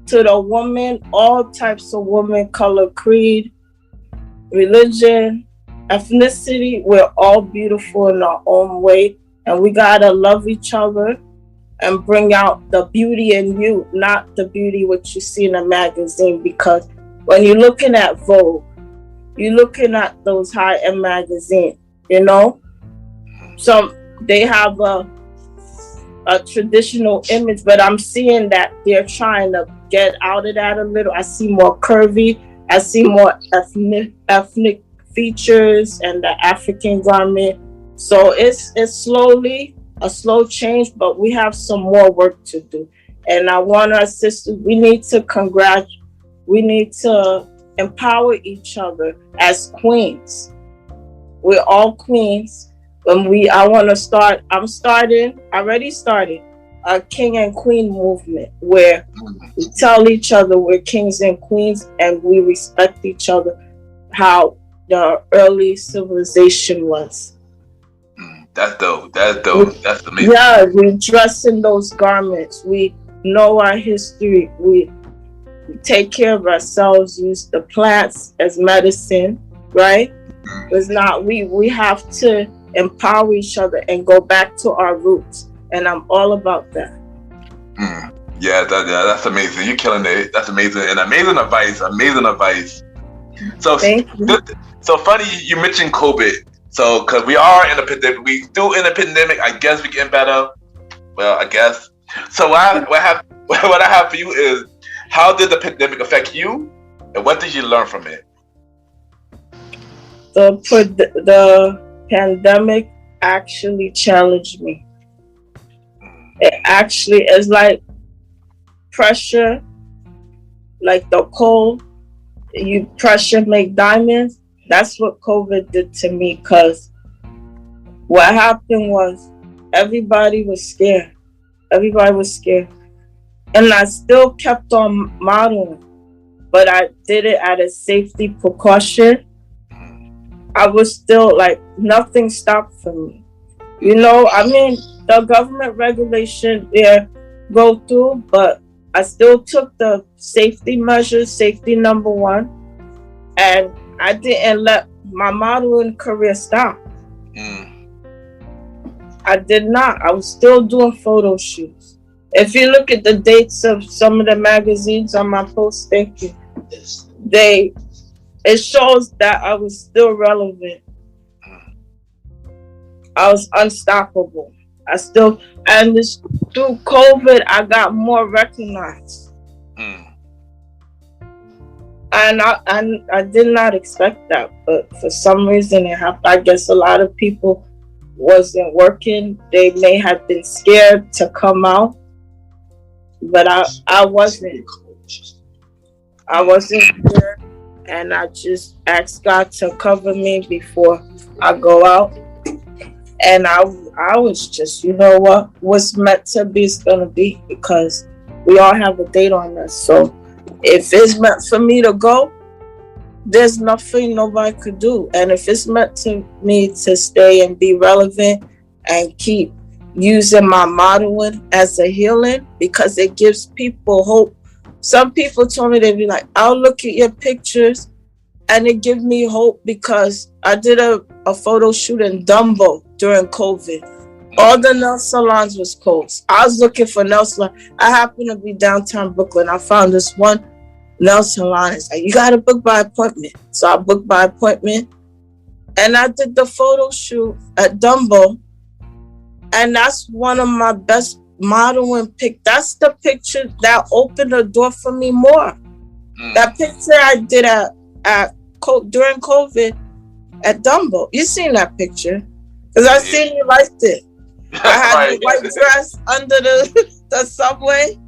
to the woman, all types of women, color, creed, religion, ethnicity, we're all beautiful in our own way. And we gotta love each other and bring out the beauty in you, not the beauty what you see in a magazine. Because when you're looking at Vogue, you're looking at those high-end magazines, So they have a traditional image, but I'm seeing that they're trying to get out of that a little. I see more curvy. I see more ethnic features and the African garment. So it's slowly a slow change, but we have some more work to do. And I want our sisters, we need to empower each other as queens. We're all queens. I already started a king and queen movement where we tell each other we're kings and queens and we respect each other, how the early civilization was. That's dope. That's amazing. Yeah, we dress in those garments. We know our history. We take care of ourselves, use the plants as medicine, right? It's not, we have to empower each other and go back to our roots. And I'm all about that. Yeah, that's amazing. You're killing it. That's amazing. And amazing advice. So, so funny you mentioned COVID. So, because we are in a pandemic, I guess we're getting better. Well, I guess. So what I have for you is, how did the pandemic affect you? And what did you learn from it? The pandemic actually challenged me. It actually is like pressure, like the coal. You pressure make diamonds. That's what COVID did to me, because what happened was everybody was scared. And I still kept on modeling, but I did it at a safety precaution. I was still like, nothing stopped for me. The government regulation go through, but I still took the safety measures, safety number one, and I didn't let my modeling career stop. I did not. I was still doing photo shoots. If you look at the dates of some of the magazines on my post, thank you. It shows that I was still relevant. I was unstoppable. Through COVID, I got more recognized. And I did not expect that, but for some reason it happened. I guess a lot of people wasn't working. They may have been scared to come out, but I wasn't. I wasn't scared, and I just asked God to cover me before I go out. And I was just, what's meant to be is gonna be, because we all have a date on us. So if it's meant for me to go, there's nothing nobody could do. And if it's meant to me to stay and be relevant and keep using my modeling as a healing, because it gives people hope. Some people told me, they'd be like, I'll look at your pictures and it gives me hope, because I did a photo shoot in Dumbo during COVID. All the nail salons was closed. I was looking for nail salon. I happened to be downtown Brooklyn. I found this one nail salon. It's like, you got to book by appointment. So I booked by appointment. And I did the photo shoot at Dumbo. And that's one of my best modeling pics. That's the picture that opened the door for me more. That picture I did during COVID at Dumbo. You seen that picture? Because I seen you liked it. I had the white dress under the subway.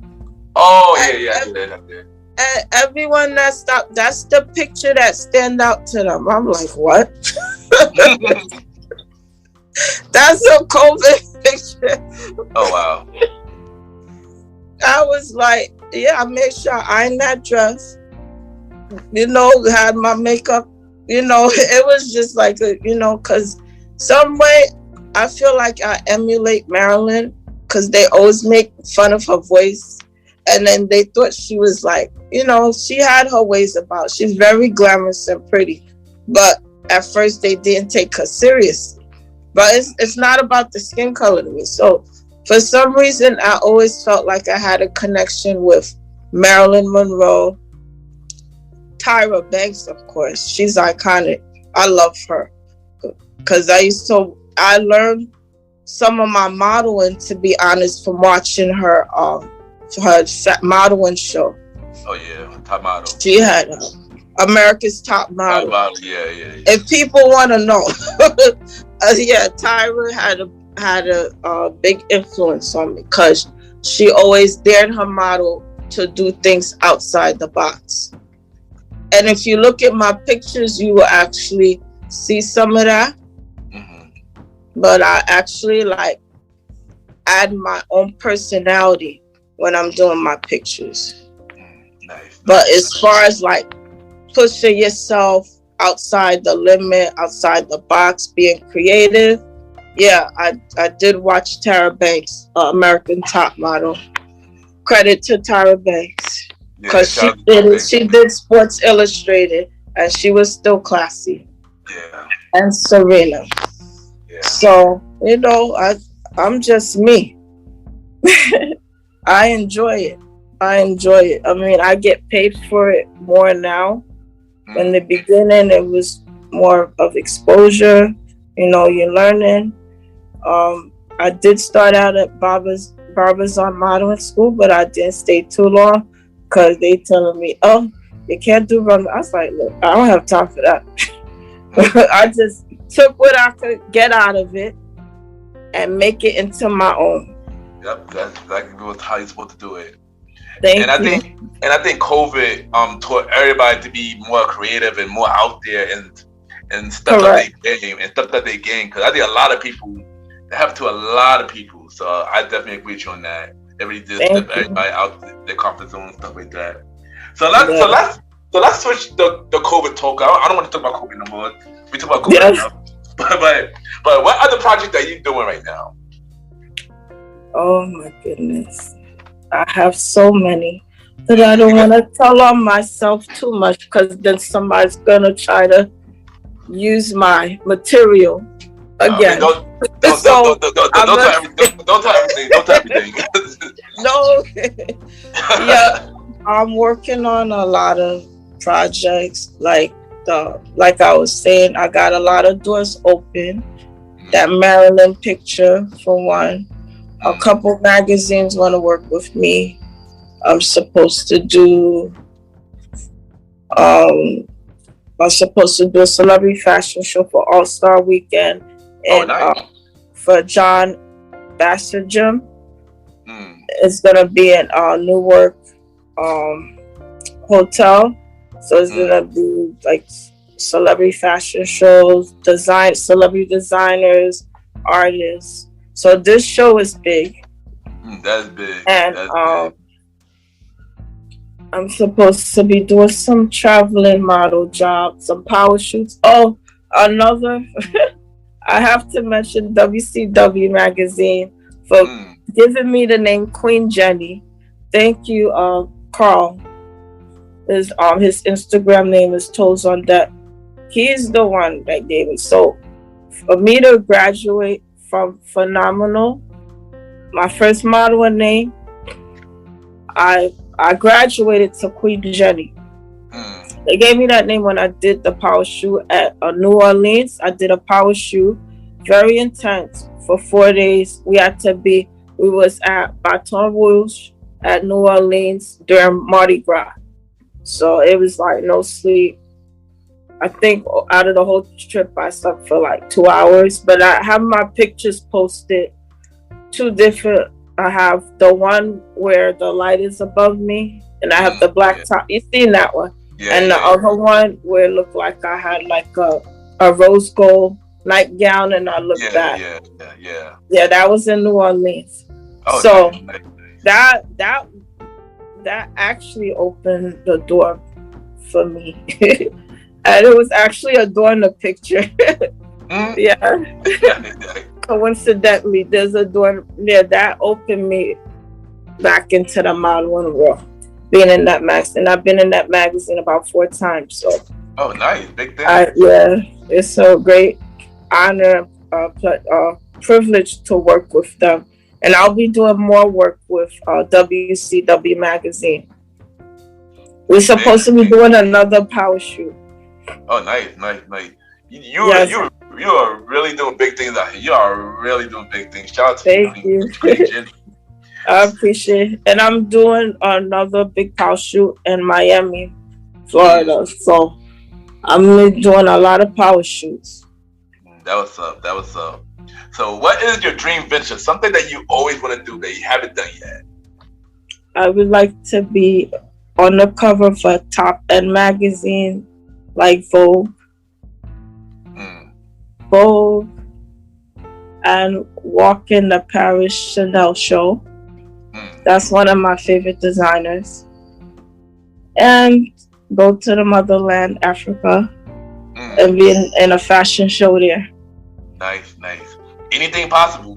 Oh, yeah. And everyone that stopped, that's the picture that stand out to them. I'm like, what? That's a COVID picture. Oh, wow. I was like, I made sure I ironed that dress. Had my makeup. It was just like, because some way I feel like I emulate Marilyn, because they always make fun of her voice. And then they thought she was like, she had her ways about. She's very glamorous and pretty. But at first they didn't take her seriously. But it's not about the skin color to me. So for some reason, I always felt like I had a connection with Marilyn Monroe. Tyra Banks, of course. She's iconic. I love her. Because I learned some of my modeling, to be honest, from watching her modeling show. Oh yeah, top model. She had America's Top Model. Yeah. If people want to know, yeah, Tyra had a big influence on me because she always dared her model to do things outside the box. And if you look at my pictures, you will actually see some of that. Mm-hmm. But I actually like add my own personality when I'm doing my pictures. Nice. But as far as like pushing yourself outside the limit, outside the box, being creative, yeah, I did watch Tyra Banks, American Top Model. Credit to Tyra Banks because she did Sports Illustrated and she was still classy. Yeah. And Serena. Yeah. So I'm just me. I enjoy it. I mean, I get paid for it more now. In the beginning, it was more of exposure. You're learning. I did start out at Barbers on Modeling School, but I didn't stay too long because they telling me, "Oh, you can't do run." I was like, "Look, I don't have time for that." I just took what I could get out of it and make it into my own. Yep, that's exactly how you're supposed to do it. Thank you. I think COVID taught everybody to be more creative and more out there and stuff that they gain. Because I think a lot of people have to a lot of people. So I definitely agree with you on that. Everybody out their comfort zone and stuff like that. So let's switch the COVID talk. I don't want to talk about COVID no more. We talk about COVID now. But what other project are you doing right now? Oh my goodness. I have so many that I don't want to tell on myself too much because then somebody's going to try to use my material again. Don't tell everything. Don't tell everything. No. Yeah, I'm working on a lot of projects. Like I was saying, I got a lot of doors open. That Maryland picture, for one. A couple magazines want to work with me. I'm supposed to do a celebrity fashion show for All-Star Weekend and for John Bassett. It's gonna be in Newark hotel. So it's gonna be like celebrity fashion shows, celebrity designers, artists. So this show is big. That's big. And I'm supposed to be doing some traveling model jobs, some power shoots. Oh, another. I have to mention WCW magazine for giving me the name Queen Jennie. Thank you, Carl. His Instagram name is Toes on Deck. He's the one that gave me. So for me to graduate from Phenomenal, my first modeling name, I graduated to Queen Jennie. They gave me that name when I did the power shoot at New Orleans. I did a power shoot, very intense, for 4 days. We was at Baton Rouge at New Orleans during Mardi Gras. So it was like no sleep. I think out of the whole trip, I slept for like 2 hours. But I have my pictures posted, two different. I have the one where the light is above me, and I have the black top. You seen that one? Yeah, and the other one where it looked like I had like a rose gold nightgown, and I looked back. Yeah, that was in New Orleans. Oh, so nice. That actually opened the door for me. And it was actually a door in the picture. Yeah. Coincidentally, there's a door that opened me back into the modeling world. Being in that magazine. And I've been in that magazine about 4 times. So. Oh, nice. Big thing. Yeah. It's a great honor, privilege to work with them. And I'll be doing more work with WCW magazine. We're supposed to be doing another power shoot. Oh, nice. You are really doing big things out here. You are really doing big things. Shout out to you. Jennie. I appreciate it. And I'm doing another big power shoot in Miami, Florida. So I'm doing a lot of power shoots. That was up. That was up. So, what is your dream venture? Something that you always want to do that you haven't done yet? I would like to be on the cover of a top-end magazine like Vogue. Vogue, and walk in the Paris Chanel show. That's one of my favorite designers. And go to the motherland, Africa, and be in a fashion show there. Nice. Anything possible.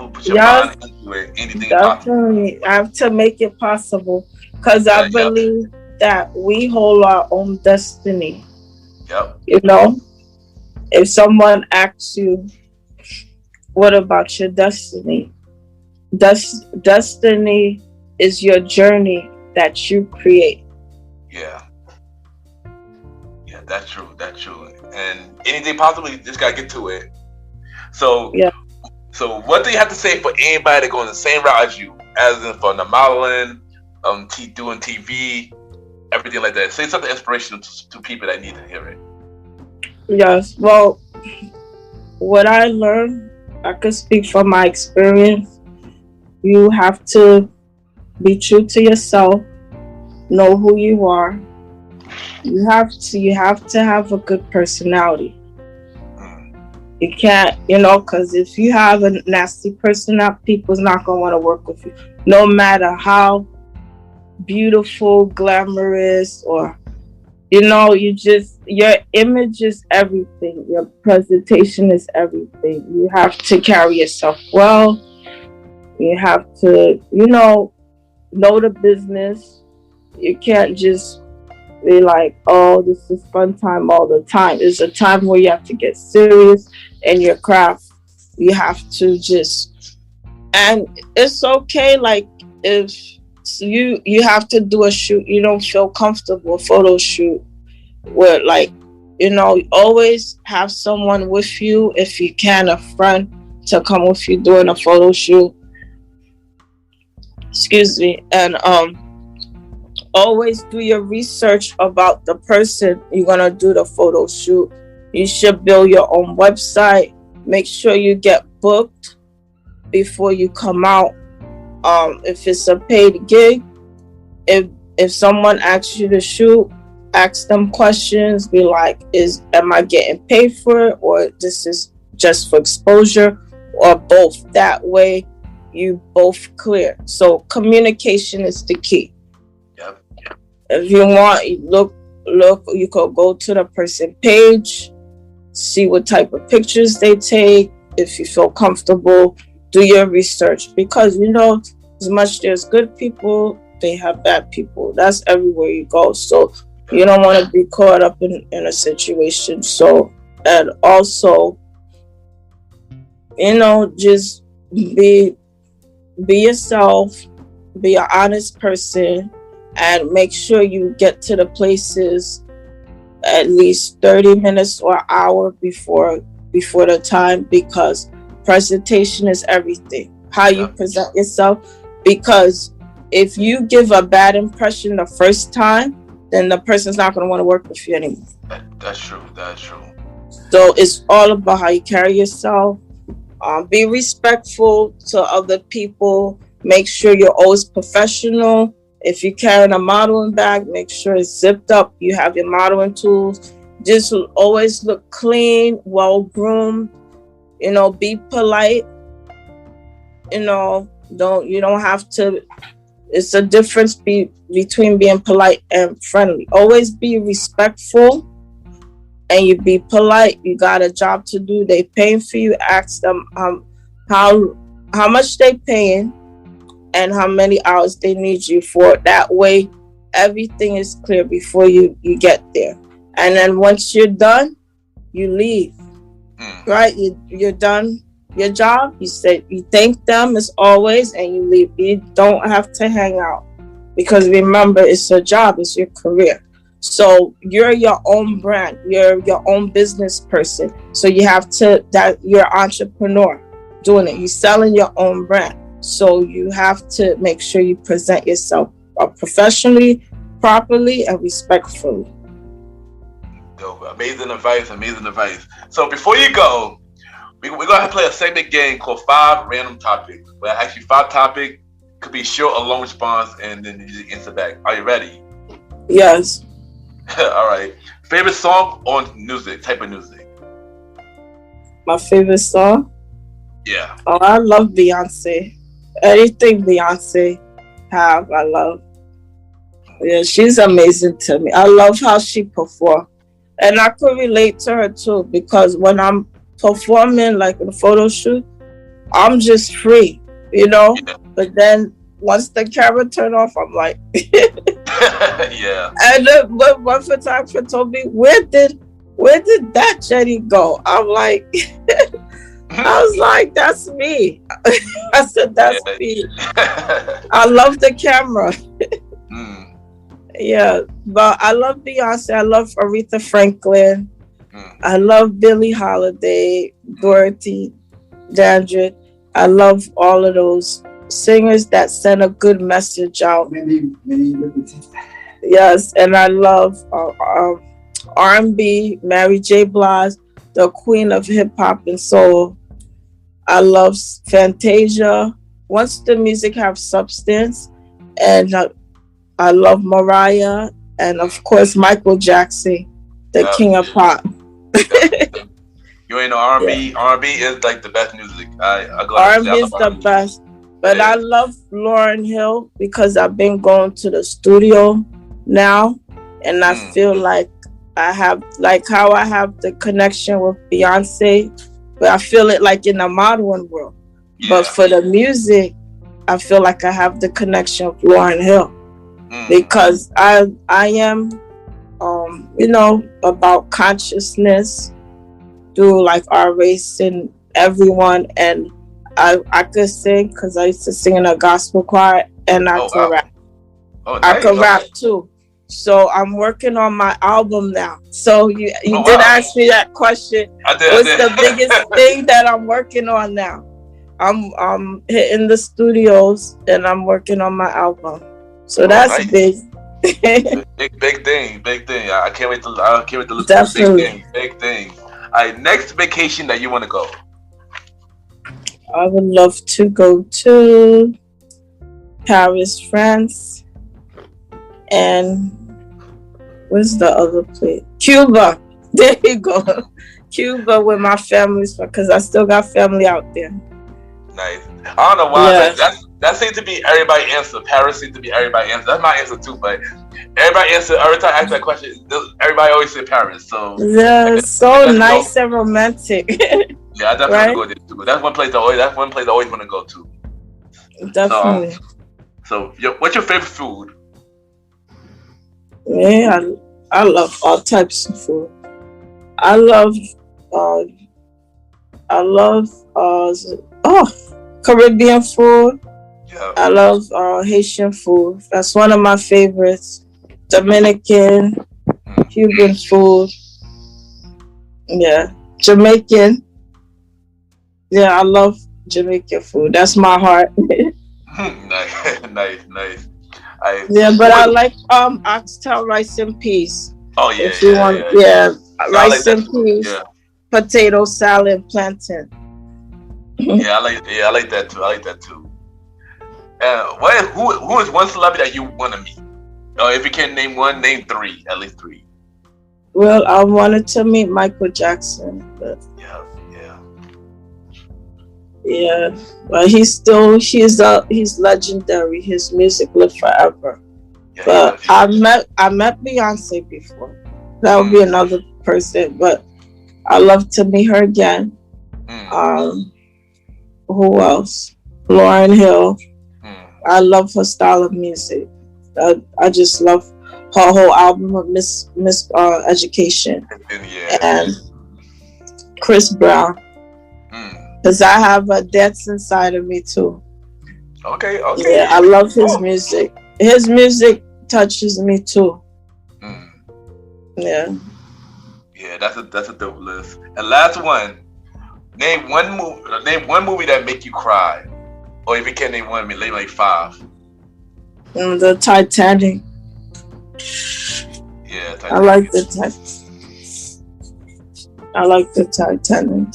Put your mind into it. Anything definitely possible. I have to make it possible because I believe that we hold our own destiny. Yep. You know, if someone asks you, what about your destiny? Destiny is your journey that you create. Yeah, that's true. And anything possible, you just gotta get to it. So what do you have to say for anybody going the same route as you, as in for the modeling, doing TV, everything like that? Say something inspirational to people that need to hear it. Yes, well, what I learned, I could speak from my experience. You have to be true to yourself, know who you are. You have to have a good personality. You can't, because if you have a nasty personality, people's not going to want to work with you. No matter how beautiful, glamorous, or, your image is everything. Your presentation is everything. You have to carry yourself well. You have to, know the business. You can't just be like, oh, this is fun time all the time. It's a time where you have to get serious in your craft. You have to and it's okay, like, if you have to do a shoot, you don't feel comfortable, a photo shoot, where, like, always have someone with you, if you can, a friend to come with you doing a photo shoot. Excuse me. And always do your research about the person you're gonna do the photo shoot. You should build your own website. Make sure you get booked before you come out. If it's a paid gig, if someone asks you to shoot, ask them questions. Be like, am I getting paid for it, or this is just for exposure, or both? That way you both clear. So communication is the key. Yep. If you want, look, you could go to the person page, see what type of pictures they take. If you feel comfortable, do your research, because as much there's good people, they have bad people. That's everywhere you go. So you don't want to be caught up in a situation. So, and also, just be yourself, be an honest person, and make sure you get to the places at least 30 minutes or an hour before the time, because presentation is everything. How you present yourself, because if you give a bad impression the first time, then the person's not going to want to work with you anymore. That's true. So it's all about how you carry yourself. Be respectful to other people. Make sure you're always professional. If you're carrying a modeling bag, make sure it's zipped up. You have your modeling tools. Just always look clean, well-groomed. Be polite. You don't have to. It's a difference between being polite and friendly. Always be respectful, and you be polite. You got a job to do. They paying for you. Ask them how much they paying and how many hours they need you for. That way, everything is clear before you get there. And then once you're done, you leave. Right? You're done your job. You thank them as always, and you leave. You don't have to hang out, because remember, it's a job. It's your career. So you're your own brand. You're your own business person. So you have to, that you're an entrepreneur doing it. You're selling your own brand. So you have to make sure you present yourself professionally, properly, and respectfully. Amazing advice. So before you go, we're going to play a segment game called 5 Random Topics. Where actually 5 topics, could be short or long response, and then you just answer back. Are you ready? Yes. All right. Favorite song or music? Type of music. My favorite song? Yeah. Oh, I love Beyonce. Anything Beyonce have, I love. Yeah, she's amazing to me. I love how she performs. And I could relate to her too, because when I'm performing, like in a photo shoot, I'm just free, you know? Yeah. But then once the camera turn off, I'm like... Yeah. And one photographer told me, where did that Jennie go? I'm like... I was like, that's me. I said, that's me. I love the camera. Yeah, but I love Beyonce. I love Aretha Franklin. I love Billie Holiday, Dorothy Dandridge. I love all of those singers that send a good message out. Yes, and I love R&B, Mary J. Blige, the queen of hip hop and soul. I love Fantasia. Once the music have substance, and I love Mariah, and of course Michael Jackson, the king of pop. You ain't know R&B. Yeah. R&B is like the best music. R&B is the best. But I love Lauryn Hill because I've been going to the studio now, and I feel like I have, like how I have the connection with Beyonce, but I feel it like in the modeling world. Yeah. But for the music, I feel like I have the connection with Lauryn Hill. Because I am, about consciousness through like our race and everyone. And I could sing because I used to sing in a gospel choir, and I could rap. Oh, nice. I could rap too. So I'm working on my album now. So you did ask me that question. I did. What's the biggest thing that I'm working on now? I'm hitting the studios and I'm working on my album. So that's nice. Big. big thing. I can't wait to listen. Definitely. Big thing. All right, next vacation that you want to go? I would love to go to Paris, France, and where's the other place? Cuba. There you go. Cuba with my family, because I still got family out there. Nice. I don't know why. Yes. That seems to be everybody's answer. Paris seems to be everybody's answer. That's my answer too, but everybody answer every time I ask that question. Everybody always say Paris. So yeah, so nice and romantic. Yeah, I definitely go there too. That's one place I always want to go to. Definitely. So what's your favorite food? Yeah, I love all types of food. I love Caribbean food. Yeah. I love Haitian food. That's one of my favorites. Dominican, Cuban food. Yeah, Jamaican. Yeah, I love Jamaican food. That's my heart. Nice. I like oxtail rice and peas. Oh yeah. If you want, rice and peas, potato salad, plantain. I like that too. Who is one celebrity that you want to meet? If you can name one, name 3, at least 3. Well, I wanted to meet Michael Jackson, but but he's legendary. His music lives forever. Yeah, but I met Beyonce before. That would be another person, but I love to meet her again. Who else? Lauryn Hill. I love her style of music. I just love her whole album of Miss Education. And Chris Brown. Because I have a dance inside of me too. Okay. Yeah, I love his music. His music touches me too. Yeah. Yeah, that's a dope list. And last one. Name one movie that make you cry, Or if you can't name one, name like 5. The Titanic. Yeah, Titanic. I like the Titanic.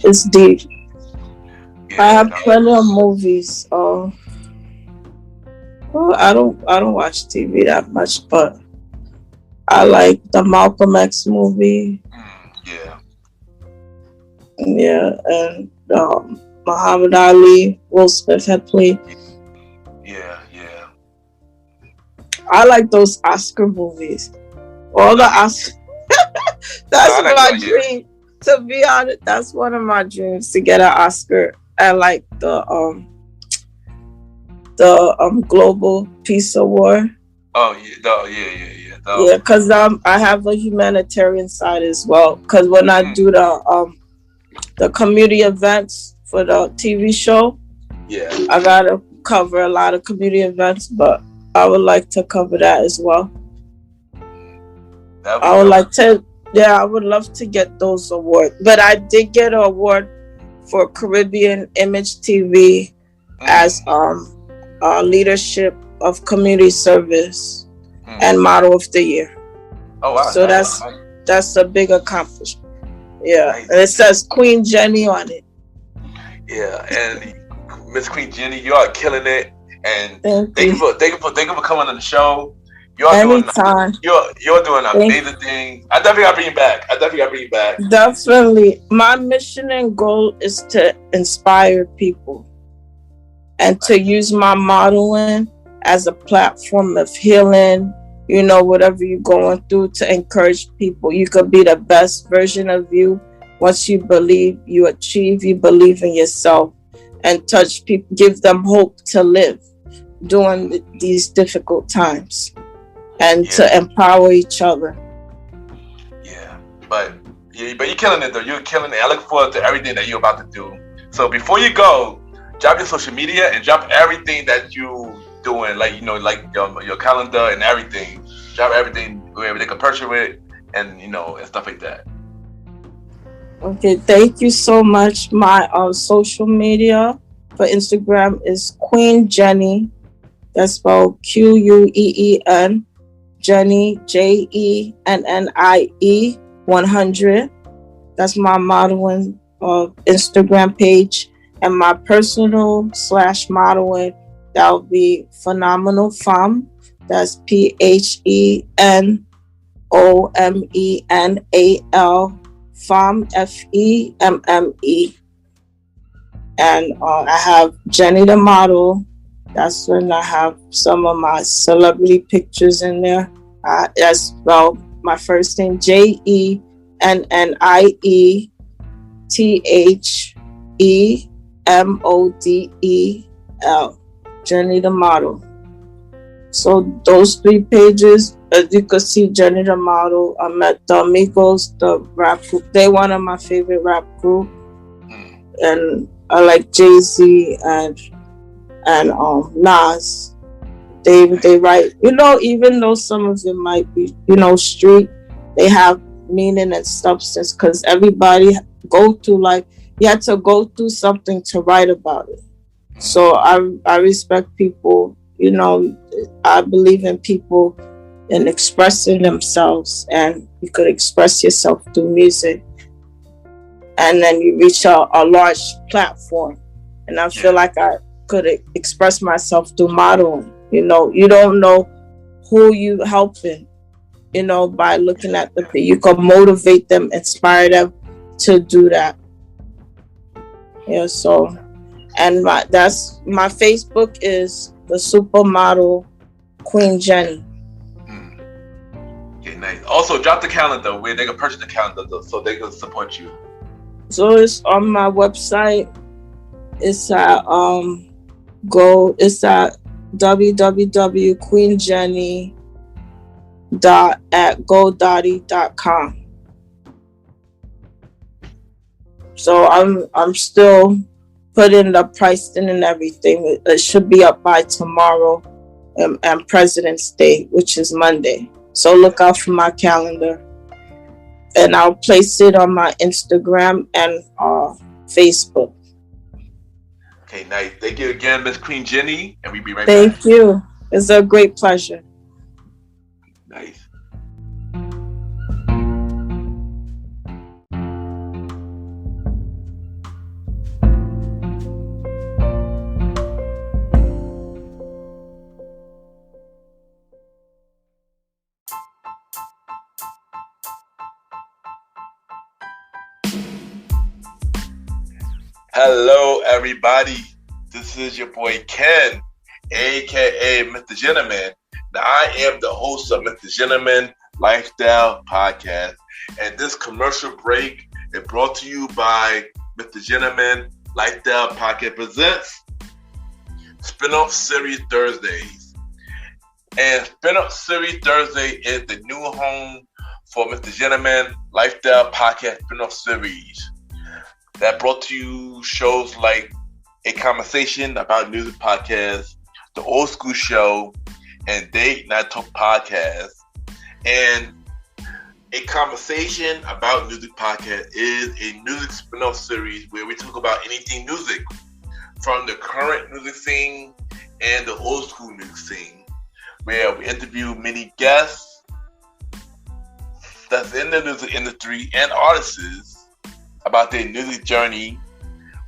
It's deep. Yeah, I have plenty of movies. Well, I don't watch TV that much, but I like the Malcolm X movie. Yeah. Yeah, and Muhammad Ali, Will Smith had played. Yeah. I like those Oscar movies. All the Oscar. That's my dream. To be honest, that's one of my dreams, to get an Oscar. I like the Global Peace Award. Oh yeah. Yeah, because I have a humanitarian side as well. Because when I do the community events for the TV show, I gotta cover a lot of community events, but I would like to cover that as well. I would love to get those awards. But I did get an award for Caribbean Image TV as leadership of community service and model of the year. Oh wow! So that's a big accomplishment. Yeah, and it says Queen Jennie on it. Yeah, and Miss Queen Jennie, you are killing it. And thank you for coming on the show. You're doing amazing things. I definitely gotta bring you back. Definitely. My mission and goal is to inspire people and to use my modeling as a platform of healing, whatever you're going through, to encourage people. You could be the best version of you once you believe, you achieve, you believe in yourself, and touch people, give them hope to live during these difficult times, and to empower each other. But you're killing it though. You're killing it. I look forward to everything that you're about to do. So before you go, drop your social media and drop everything that you doing, like your calendar and everything. Drop everything where they can purchase it, and and stuff like that. Okay, thank you so much. My social media for Instagram is Queen Jennie. That's spelled Queen. Jennie, Jennie 100. That's my modeling Instagram page. And my personal /modeling, that would be Phenomenal Femme. That's PHENOMENAL Femme, FEMME. And I have Jennie the model. That's when I have some of my celebrity pictures in there. That's my first name, JENNIETHEMODEL, Jennie the model. So those 3 pages, as you can see, Jennie the model. I met the Amigos, the rap group. They're one of my favorite rap group, and I like Jay-Z and Nas. They write, even though some of it might be, street, they have meaning and substance, because everybody go through life. You had to go through something to write about it. So I respect people, I believe in people and expressing themselves, and you could express yourself through music, and then you reach a large platform. And I feel like I could express myself through modeling. You don't know who you helping, by looking at the people. You can motivate them, inspire them to do that. So, and my Facebook is the supermodel Queen Jennie. Okay, nice. Also, drop the calendar where they can purchase the calendar so they can support you. So it's on my website. It's at www.queenjennie.godaddy.com. So I'm still putting the pricing and everything. It should be up by tomorrow, and President's Day, which is Monday. So look out for my calendar, and I'll place it on my Instagram and Facebook. Okay, nice. Thank you again, Miss Queen Jennie, and we'll be right Thank back. you. It's a great pleasure. Nice. Hello, everybody. This is your boy Ken, aka Mr. Gentleman. Now, I am the host of Mr. Gentleman Lifestyle Podcast, and this commercial break is brought to you by Mr. Gentleman Lifestyle Podcast presents Spinoff Series Thursdays. And Spinoff Series Thursday is the new home for Mr. Gentleman Lifestyle Podcast Spinoff Series. That brought to you shows like A Conversation About Music Podcast, The Old School Show, and Date Night Talk Podcast. And A Conversation About Music Podcast is a music spin-off series where we talk about anything music, from the current music scene and the old school music scene, where we interview many guests that's in the music industry and artists about their music journey.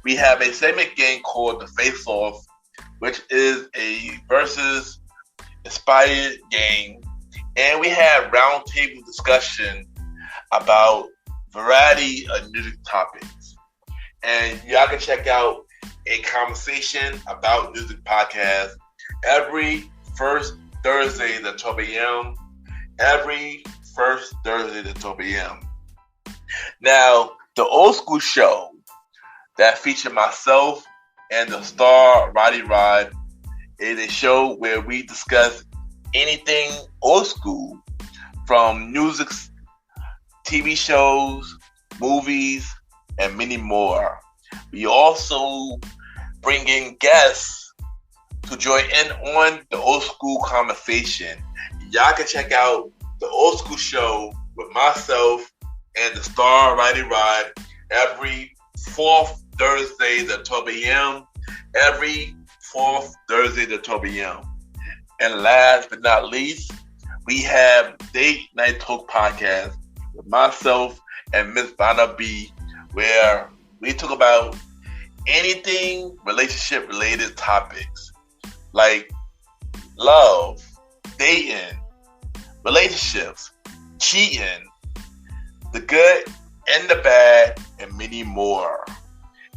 We have a segment game called the Face Off, which is a versus inspired game, and we have roundtable discussion about variety of music topics. And y'all can check out A Conversation About Music Podcast every first Thursday at 12 a.m. Every first Thursday at 12 a.m. Now, the Old School Show that featured myself and the star Roddy Rod is a show where we discuss anything old school, from music, TV shows, movies, and many more. We also bring in guests to join in on the Old School Conversation. Y'all can check out the Old School Show with myself and the star Roddy Rod every fourth Thursday at 12 a.m. Every fourth Thursday at 12 a.m. And last but not least, we have Date Night Talk Podcast with myself and Miss Vanna B, where we talk about anything relationship related topics like love, dating, relationships, cheating, the good and the bad, and many more.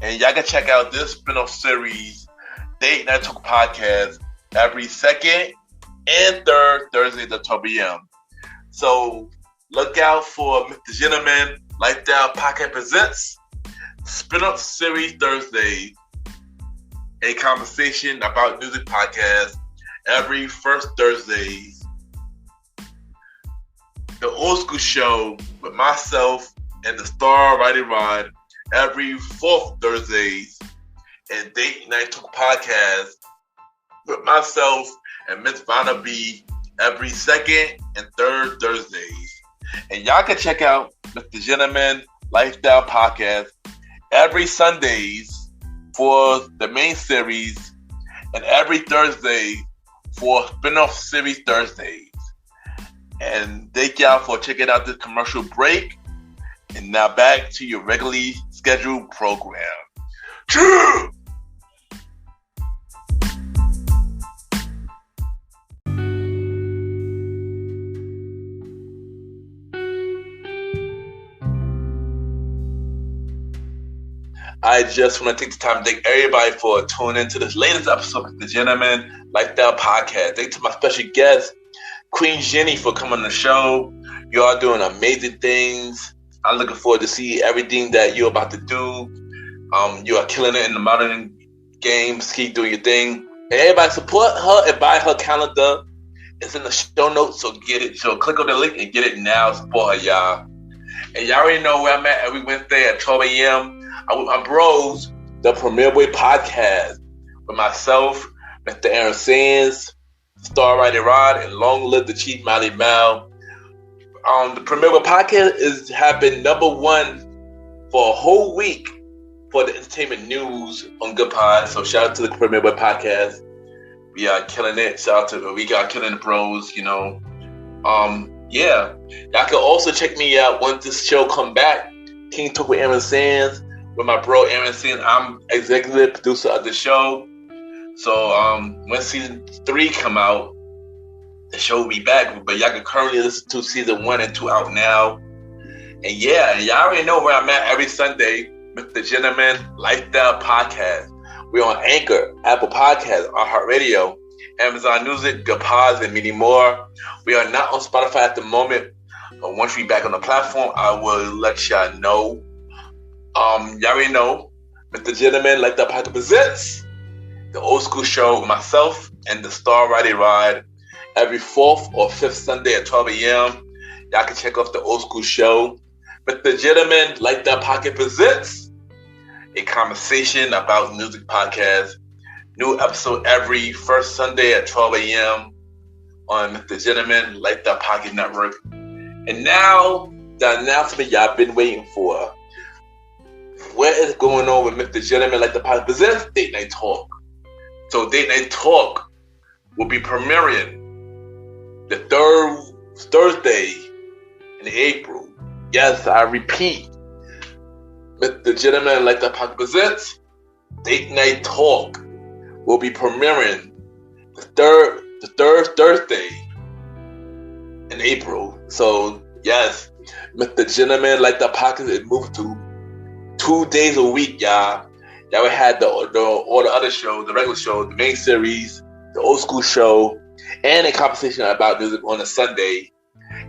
And y'all can check out this spin-off series, Date Night Talk Podcast, every second and third Thursday at 12 p.m. So look out for Mr. Gentleman Lifestyle Podcast presents Spin-off Series Thursday, A Conversation About Music Podcast every first Thursday. The Old School Show with myself and the star Roddy Rod every fourth Thursdays, and Date Night Talk Podcast with myself and Miss Vanna B every second and third Thursdays. And y'all can check out Mr. Gentleman Lifestyle Podcast every Sundays for the main series and every Thursday for spin-off series Thursdays. And thank y'all for checking out this commercial break. And now back to your regularly scheduled program. True! I just want to take the time to thank everybody for tuning into this latest episode of the Gentleman Lifestyle Podcast. Thank you to my special guest, Queen Jennie, for coming on the show. You are doing amazing things. I'm looking forward to see everything that you're about to do. You are killing it in the modern games. Keep doing your thing. And everybody support her and buy her calendar. It's in the show notes, so get it. So click on the link and get it now. Support her, y'all. And y'all already know where I'm at every Wednesday at 12 a.m. I'm with my bros, the Premier Boy Podcast, with myself, Mr. Aaron Sands, Star Roddy Rod, and long live the Chief Molly Mal. The Premier Boy Podcast has been number one for a whole week for the entertainment news on Good Pod. So shout out to the Premier Web Podcast. We are killing it. Shout out to we got Killing the Pros, you know. Yeah. Y'all can also check me out once this show come back. King Talk with Aaron Sands. With my bro Aaron Sands. I'm executive producer of the show. So when season 3 come out, the show will be back. But y'all can currently listen to season 1 and 2 out now. And yeah, y'all already know where I'm at every Sunday. MrGentleman Lifestyle Podcast. We're on Anchor, Apple Podcasts, iHeartRadio, Amazon Music, Good Pods, and many more. We are not on Spotify at the moment, but once we back on the platform, I will let y'all know. Y'all already know, MrGentleman Lifestyle Podcast presents the Old School Show with myself and the Star Riding Ride every 4th or 5th Sunday at 12 a.m. Y'all can check out the Old School Show. MrGentleman Lifestyle Podcast presents a conversation about music podcast. New episode every first Sunday at 12 a.m. on MrGentleman Lifestyle Podcast Network. And now, the announcement y'all been waiting for. What is going on with MrGentleman Lifestyle Podcast presents Date Night Talk. So Date Night Talk will be premiering the third Thursday in April. Yes, I repeat. MrGentleman Lifestyle Podcast presents Date Night Talk will be premiering the third Thursday in April. So yes, MrGentleman Lifestyle Podcast is moved to 2 days a week, y'all. Y'all had all the other shows, the regular show, the main series, the Old School Show, and a conversation about music on a Sunday.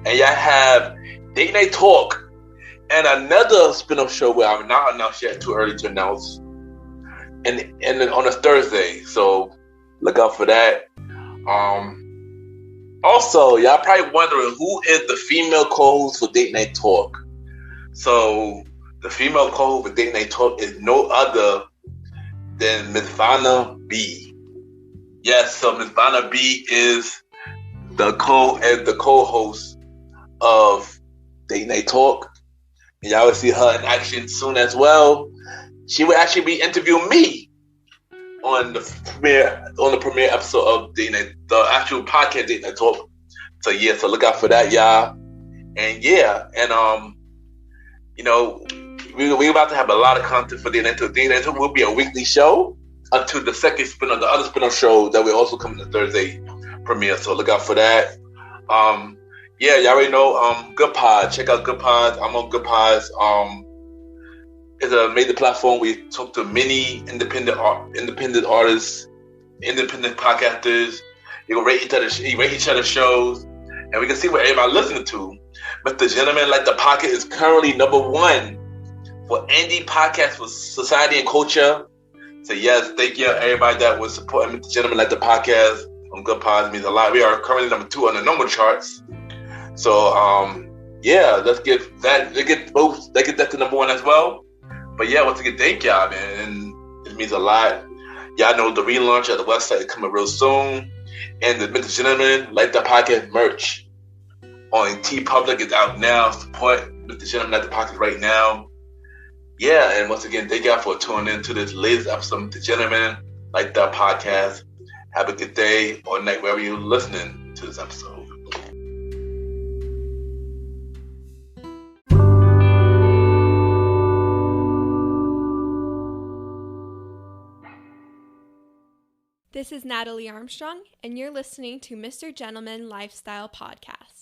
And y'all have Date Night Talk and another spin-off show where I'm not announced yet, too early to announce. And then on a Thursday. So look out for that. Also, y'all probably wondering who is the female co-host for Date Night Talk. So the female co-host for Date Night Talk is no other than Miss Vanna B. Yes, so Miss Vanna B is the co-host of Date Night Talk. And y'all will see her in action soon as well. She will actually be interviewing me on the premiere episode of Date Night, the actual podcast Date Night Talk. So yeah, so look out for that, y'all. And yeah, and you know, we're about to have a lot of content for Date Night Talk. Date Night Talk will be a weekly show until the second spin-off, the other spin-off show that will also come in the Thursday premiere. So look out for that. Yeah, y'all already know Good Pod. Check out Good Pods. I'm on Good Pods. It's a major platform. We talk to many independent artists, independent podcasters. You can rate each other's shows, and we can see what everybody listening to. MrGentleman Lifestyle Podcast is currently #1 for indie podcast for society and culture. So yes, thank you everybody that was supporting MrGentleman Lifestyle Podcast on Good Pods. It means a lot. We are currently #2 on the number charts. So yeah, let's get that. Let's get that to #1 as well. But yeah, once again, thank y'all, man. And it means a lot. Y'all know the relaunch of the website is coming real soon. And the MrGentleman Lifestyle Podcast merch on TeePublic is out now. Support MrGentleman Lifestyle Podcast right now. Yeah, and once again, thank y'all for tuning in to this latest episode of MrGentleman Lifestyle Podcast. Have a good day or night wherever you're listening to this episode. This is Natalie Armstrong, and you're listening to MrGentleman Lifestyle Podcast.